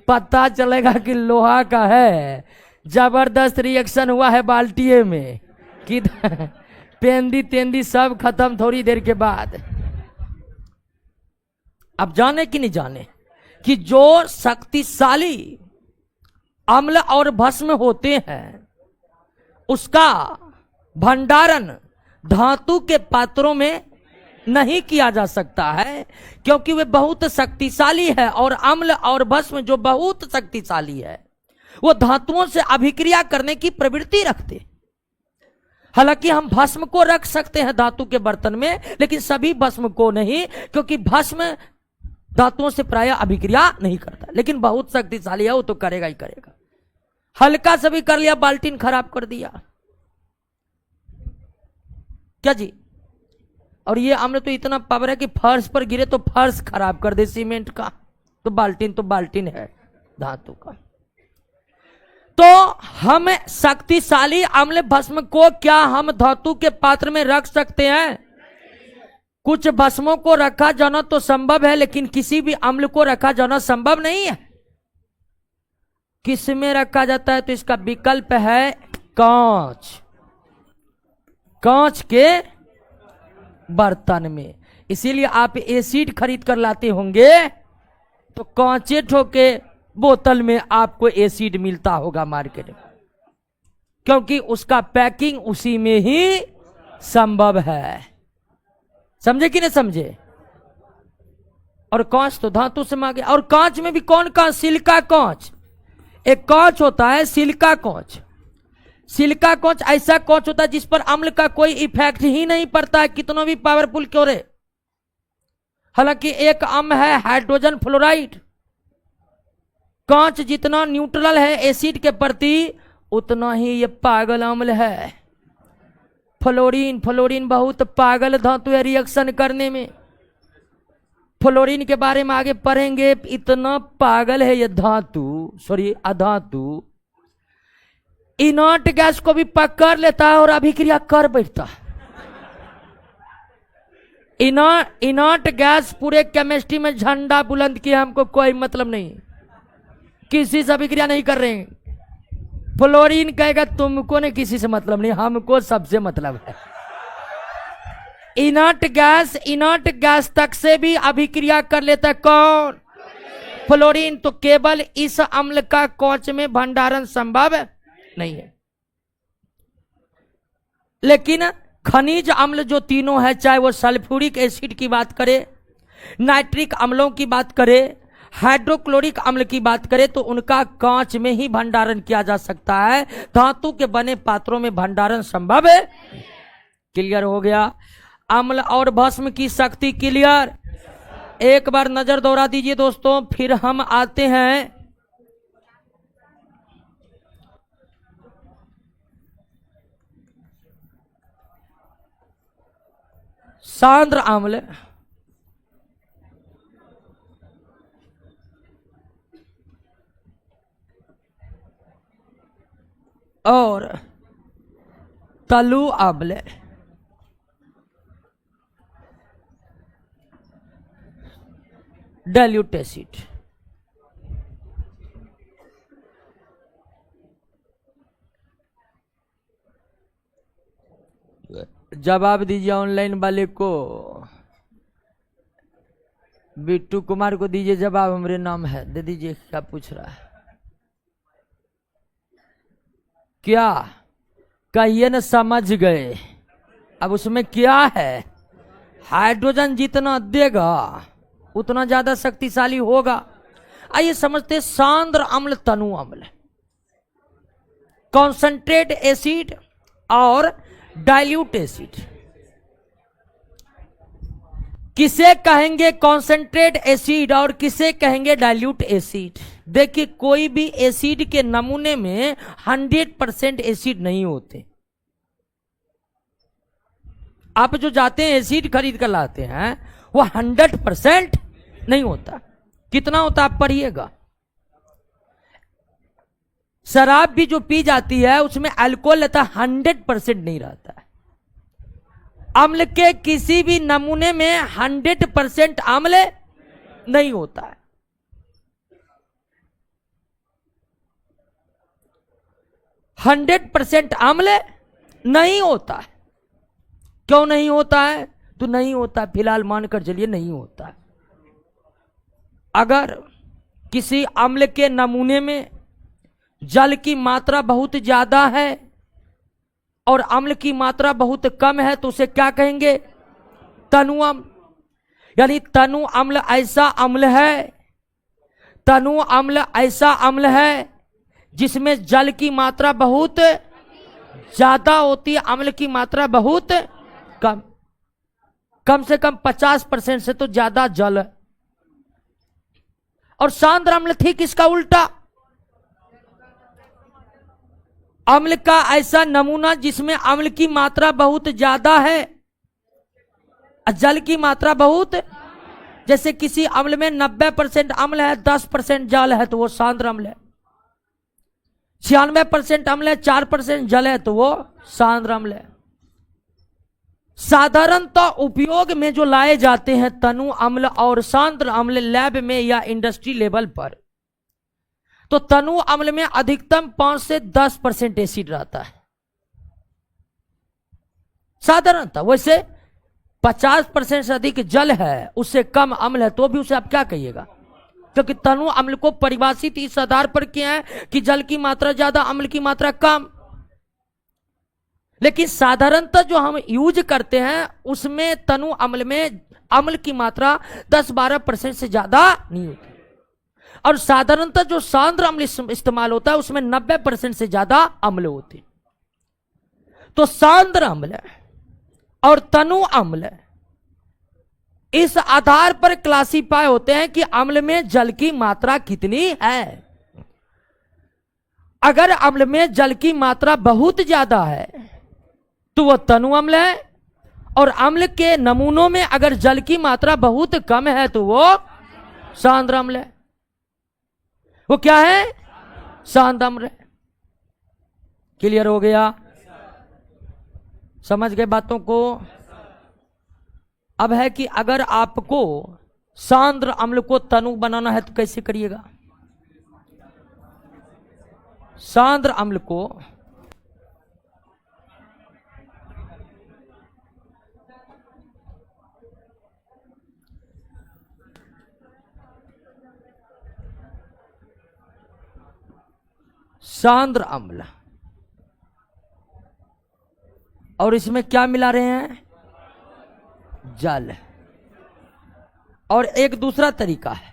पता चलेगा कि लोहा का है। जबरदस्त रिएक्शन हुआ है बाल्टिए में कि पेंदी तेंदी सब खत्म थोड़ी देर के बाद। अब जाने कि नहीं जाने कि जो शक्तिशाली अम्ल और भस्म होते हैं उसका भंडारण धातु के पात्रों में नहीं किया जा सकता है, क्योंकि वे बहुत शक्तिशाली है। और अम्ल और भस्म जो बहुत शक्तिशाली है वो धातुओं से अभिक्रिया करने की प्रवृत्ति रखते। हालांकि हम भस्म को रख सकते हैं धातु के बर्तन में, लेकिन सभी भस्म को नहीं, क्योंकि भस्म धातुओं से प्रायः अभिक्रिया नहीं करता। लेकिन बहुत शक्तिशाली है वो तो करेगा ही करेगा। हल्का से भी कर लिया बाल्टीन खराब कर दिया क्या जी? और ये अम्ल तो इतना पावर है कि फर्श पर गिरे तो फर्श खराब कर दे सीमेंट का। तो बाल्टीन है धातु का। तो हम शक्तिशाली अम्ल भस्म को क्या हम धातु के पात्र में रख सकते हैं? कुछ भस्मों को रखा जाना तो संभव है, लेकिन किसी भी अम्ल को रखा जाना संभव नहीं है। किस में रखा जाता है? तो इसका विकल्प है कांच के बर्तन में। इसीलिए आप एसिड खरीद कर लाते होंगे तो कांचे ठोके बोतल में आपको एसिड मिलता होगा मार्केट में, क्योंकि उसका पैकिंग उसी में ही संभव है। समझे कि नहीं समझे? और कांच तो धातु से मांगे। और कांच में भी कौन कांच? सिलिका कांच। एक कांच होता है सिलिका कांच। सिलिका कांच ऐसा कांच होता है जिस पर अम्ल का कोई इफेक्ट ही नहीं पड़ता है, कितना भी पावरफुल क्यों रहे। हालांकि एक अम्ल है हाइड्रोजन फ्लोराइड। कांच जितना न्यूट्रल है एसिड के प्रति, उतना ही ये पागल अम्ल है। फ्लोरीन बहुत पागल धातु है रिएक्शन करने में। फ्लोरीन के बारे में आगे पढ़ेंगे। इतना पागल है ये अधातु इनर्ट गैस को भी पकड़ लेता है और अभिक्रिया कर बैठता है। इनर्ट गैस पूरे केमिस्ट्री में झंडा बुलंद किया, हमको कोई मतलब नहीं, किसी से अभिक्रिया नहीं कर रहे हैं। फ्लोरीन कहेगा तुमको नहीं, किसी से मतलब नहीं, हमको सबसे मतलब है। इनर्ट गैस तक से भी अभिक्रिया कर लेता है कौन? फ्लोरीन। तो केवल इस अम्ल का कवच में भंडारण संभव नहीं है। लेकिन खनिज अम्ल जो तीनों है, चाहे वो सल्फ्यूरिक एसिड की बात करें, नाइट्रिक अम्लों की बात करें, हाइड्रोक्लोरिक अम्ल की बात करें, तो उनका कांच में ही भंडारण किया जा सकता है। धातु के बने पात्रों में भंडारण संभव है। क्लियर हो गया? अम्ल और भस्म की शक्ति क्लियर? एक बार नजर दौड़ा दीजिए दोस्तों, फिर हम आते हैं सांद्र अम्ल और तलु अम्ल। Dilute acid. जवाब दीजिए ऑनलाइन वाले को, बिट्टू कुमार को दीजिए जवाब, हमारे नाम है, दे दीजिए। क्या पूछ रहा है? क्या कहिए न, समझ गए। अब उसमें क्या है? हाइड्रोजन जितना देगा उतना ज्यादा शक्तिशाली होगा। आइए समझते हैं सांद्र अम्ल तनु अम्ल, कॉन्सेंट्रेट एसिड और डाइल्यूट एसिड। किसे कहेंगे कॉन्सेंट्रेट एसिड और किसे कहेंगे डाइल्यूट एसिड? देखिए, कोई भी एसिड के नमूने में 100% एसिड नहीं होते। आप जो जाते हैं एसिड खरीद कर लाते हैं, वो 100% नहीं होता। कितना होता आप पढ़िएगा। शराब भी जो पी जाती है उसमें अल्कोहल रहता 100% नहीं रहता है। अम्ल के किसी भी नमूने में 100% अम्ल नहीं होता है। हंड्रेड % अम्ल नहीं होता है। क्यों नहीं होता है? तो नहीं होता, फिलहाल मानकर चलिए नहीं होता है। अगर किसी अम्ल के नमूने में जल की मात्रा बहुत ज्यादा है और अम्ल की मात्रा बहुत कम है, तो उसे क्या कहेंगे? तनु अम्ल। यानी तनु अम्ल ऐसा अम्ल है, तनु अम्ल ऐसा अम्ल है जिसमें जल की मात्रा बहुत ज्यादा होती है, अम्ल की मात्रा बहुत कम से कम 50% से तो ज्यादा जल है। और सांद्र अम्ल ठीक इसका उल्टा, अम्ल का ऐसा नमूना जिसमें अम्ल की मात्रा बहुत ज्यादा है, जल की मात्रा बहुत। जैसे किसी अम्ल में 90% अम्ल है, 10% जल है, तो वो सांद्र अम्ल है। 96% अम्ल है, 4% जल है, तो वो सांद्र अम्ल है। साधारणतः उपयोग में जो लाए जाते हैं तनु अम्ल और सांद्र अम्ल लैब में या इंडस्ट्री लेवल पर, तो तनु अम्ल में अधिकतम 5 से 10% एसिड रहता है साधारणतः। वैसे 50% से अधिक जल है, उससे कम अम्ल है, तो भी उसे आप क्या कहिएगा? क्योंकि तनु अम्ल को परिभाषित इस आधार पर किया है कि जल की मात्रा ज्यादा, अम्ल की मात्रा कम। लेकिन साधारणतः जो हम यूज करते हैं उसमें तनु अम्ल में अम्ल की मात्रा 10-12% से ज्यादा नहीं होती। और साधारणतः जो सांद्र अम्ल इस्तेमाल होता है उसमें 90% से ज्यादा अम्ल होते। तो सांद्र अम्ल और तनु अम्ल इस आधार पर क्लासिफाई होते हैं कि अम्ल में जल की मात्रा कितनी है। अगर अम्ल में जल की मात्रा बहुत ज्यादा है तो वह तनु अम्ल है, और अम्ल के नमूनों में अगर जल की मात्रा बहुत कम है तो वो सांद्र अम्ल है। वो क्या है? सांद्र अम्ल है। क्लियर हो गया? समझ गए बातों को? अब है कि अगर आपको सांद्र अम्ल को तनु बनाना है तो कैसे करिएगा? सांद्र अम्ल को सांद्र अम्ल, और इसमें क्या मिला रहे हैं? जल। और एक दूसरा तरीका है,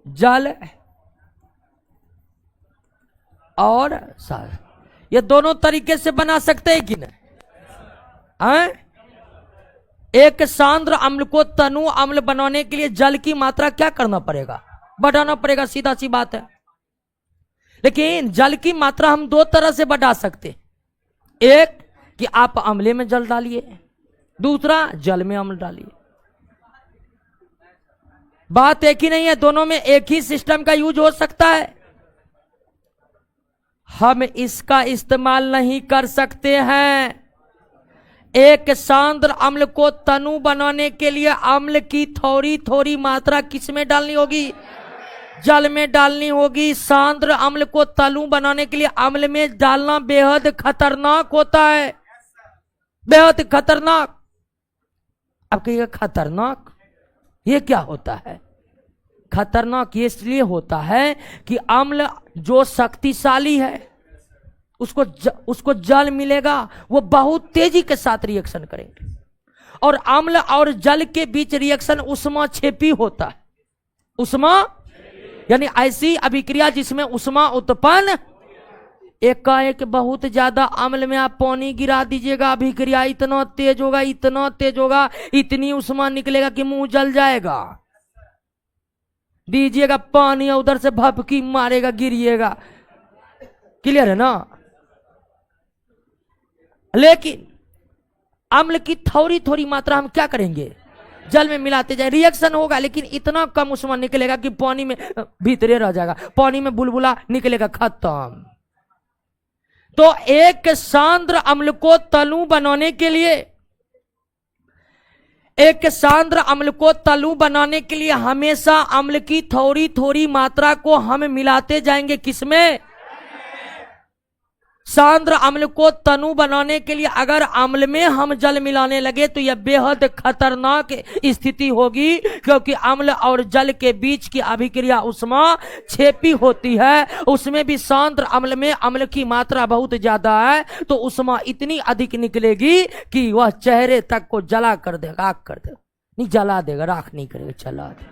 जल और सार। ये दोनों तरीके से बना सकते हैं कि नहीं? एक सांद्र अम्ल को तनु अम्ल बनाने के लिए जल की मात्रा क्या करना पड़ेगा? बढ़ाना पड़ेगा, सीधा सी बात है। लेकिन जल की मात्रा हम दो तरह से बढ़ा सकते हैं। एक कि आप अम्ले में जल डालिए, दूसरा जल में अम्ल डालिए। बात एक ही नहीं है, दोनों में एक ही सिस्टम का यूज हो सकता है। हम इसका इस्तेमाल नहीं कर सकते हैं। एक सांद्र अम्ल को तनु बनाने के लिए अम्ल की थोड़ी थोड़ी मात्रा किसमें डालनी होगी? जल में डालनी होगी। सांद्र अम्ल को तनु बनाने के लिए अम्ल में डालना बेहद खतरनाक होता है, बेहद खतरनाक। अब कहिएगा खतरनाक ये क्या होता है? खतरनाक ये इसलिए होता है कि अम्ल जो शक्तिशाली है उसको जल मिलेगा, वो बहुत तेजी के साथ रिएक्शन करेंगे। और अम्ल और जल के बीच रिएक्शन ऊष्माक्षेपी होता है। ऊष्मा यानी ऐसी अभिक्रिया जिसमें ऊष्मा उत्पन्न। एकाएक बहुत ज्यादा अम्ल में आप पानी गिरा दीजिएगा, अभिक्रिया इतना तेज होगा, इतना तेज होगा, इतनी ऊष्मा निकलेगा कि मुंह जल जाएगा। दीजिएगा पानी, उधर से भपकी मारेगा, गिरिएगा। क्लियर है ना? लेकिन अम्ल की थोड़ी थोड़ी मात्रा हम क्या करेंगे? जल में मिलाते जाए, रिएक्शन होगा लेकिन इतना कम ऊष्मा निकलेगा कि पानी में भीतरे रह जाएगा, पानी में बुलबुला निकलेगा, खत्म। तो एक सांद्र अम्ल को तनु बनाने के लिए, एक सांद्र अम्ल को तनु बनाने के लिए हमेशा अम्ल की थोड़ी थोड़ी मात्रा को हम मिलाते जाएंगे। किसमें? सांद्र अम्ल को तनु बनाने के लिए अगर अम्ल में हम जल मिलाने लगे तो यह बेहद खतरनाक स्थिति होगी, क्योंकि अम्ल और जल के बीच की अभिक्रिया ऊष्मा क्षेपी होती है। उसमें भी सांद्र अम्ल में अम्ल की मात्रा बहुत ज्यादा है, तो ऊष्मा इतनी अधिक निकलेगी कि वह चेहरे तक को जला कर देगा, आग कर देगा, नहीं जला देगा, राख नहीं करेगा, जला देगा।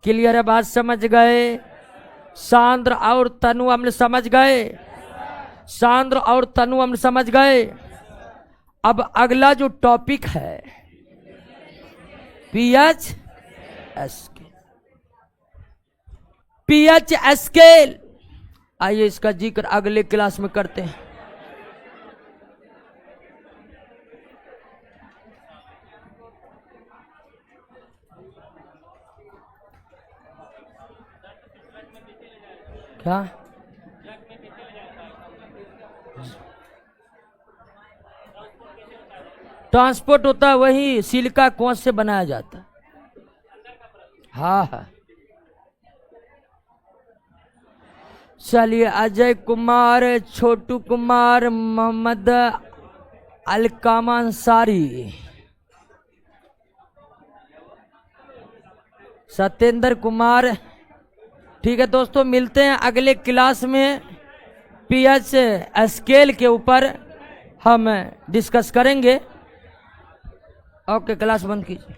क्लियर है बात? समझ गए? सांद्र और तनु अम्ल समझ गए? सांद्र और तनु अम्ल समझ गए? अब अगला जो टॉपिक है पीएच स्केल। पीएच स्केल, आइए इसका जिक्र अगले क्लास में करते हैं। क्या? ट्रांसपोर्ट होता है, वही सिलिका कोश से बनाया जाता है। हाँ। चलिए, अजय कुमार, छोटू कुमार, मोहम्मद अलकामा अंसारी, सत्येंद्र कुमार। ठीक है दोस्तों, मिलते हैं अगले क्लास में। पीएच स्केल के ऊपर हम डिस्कस करेंगे। ओके, क्लास बंद कीजिए।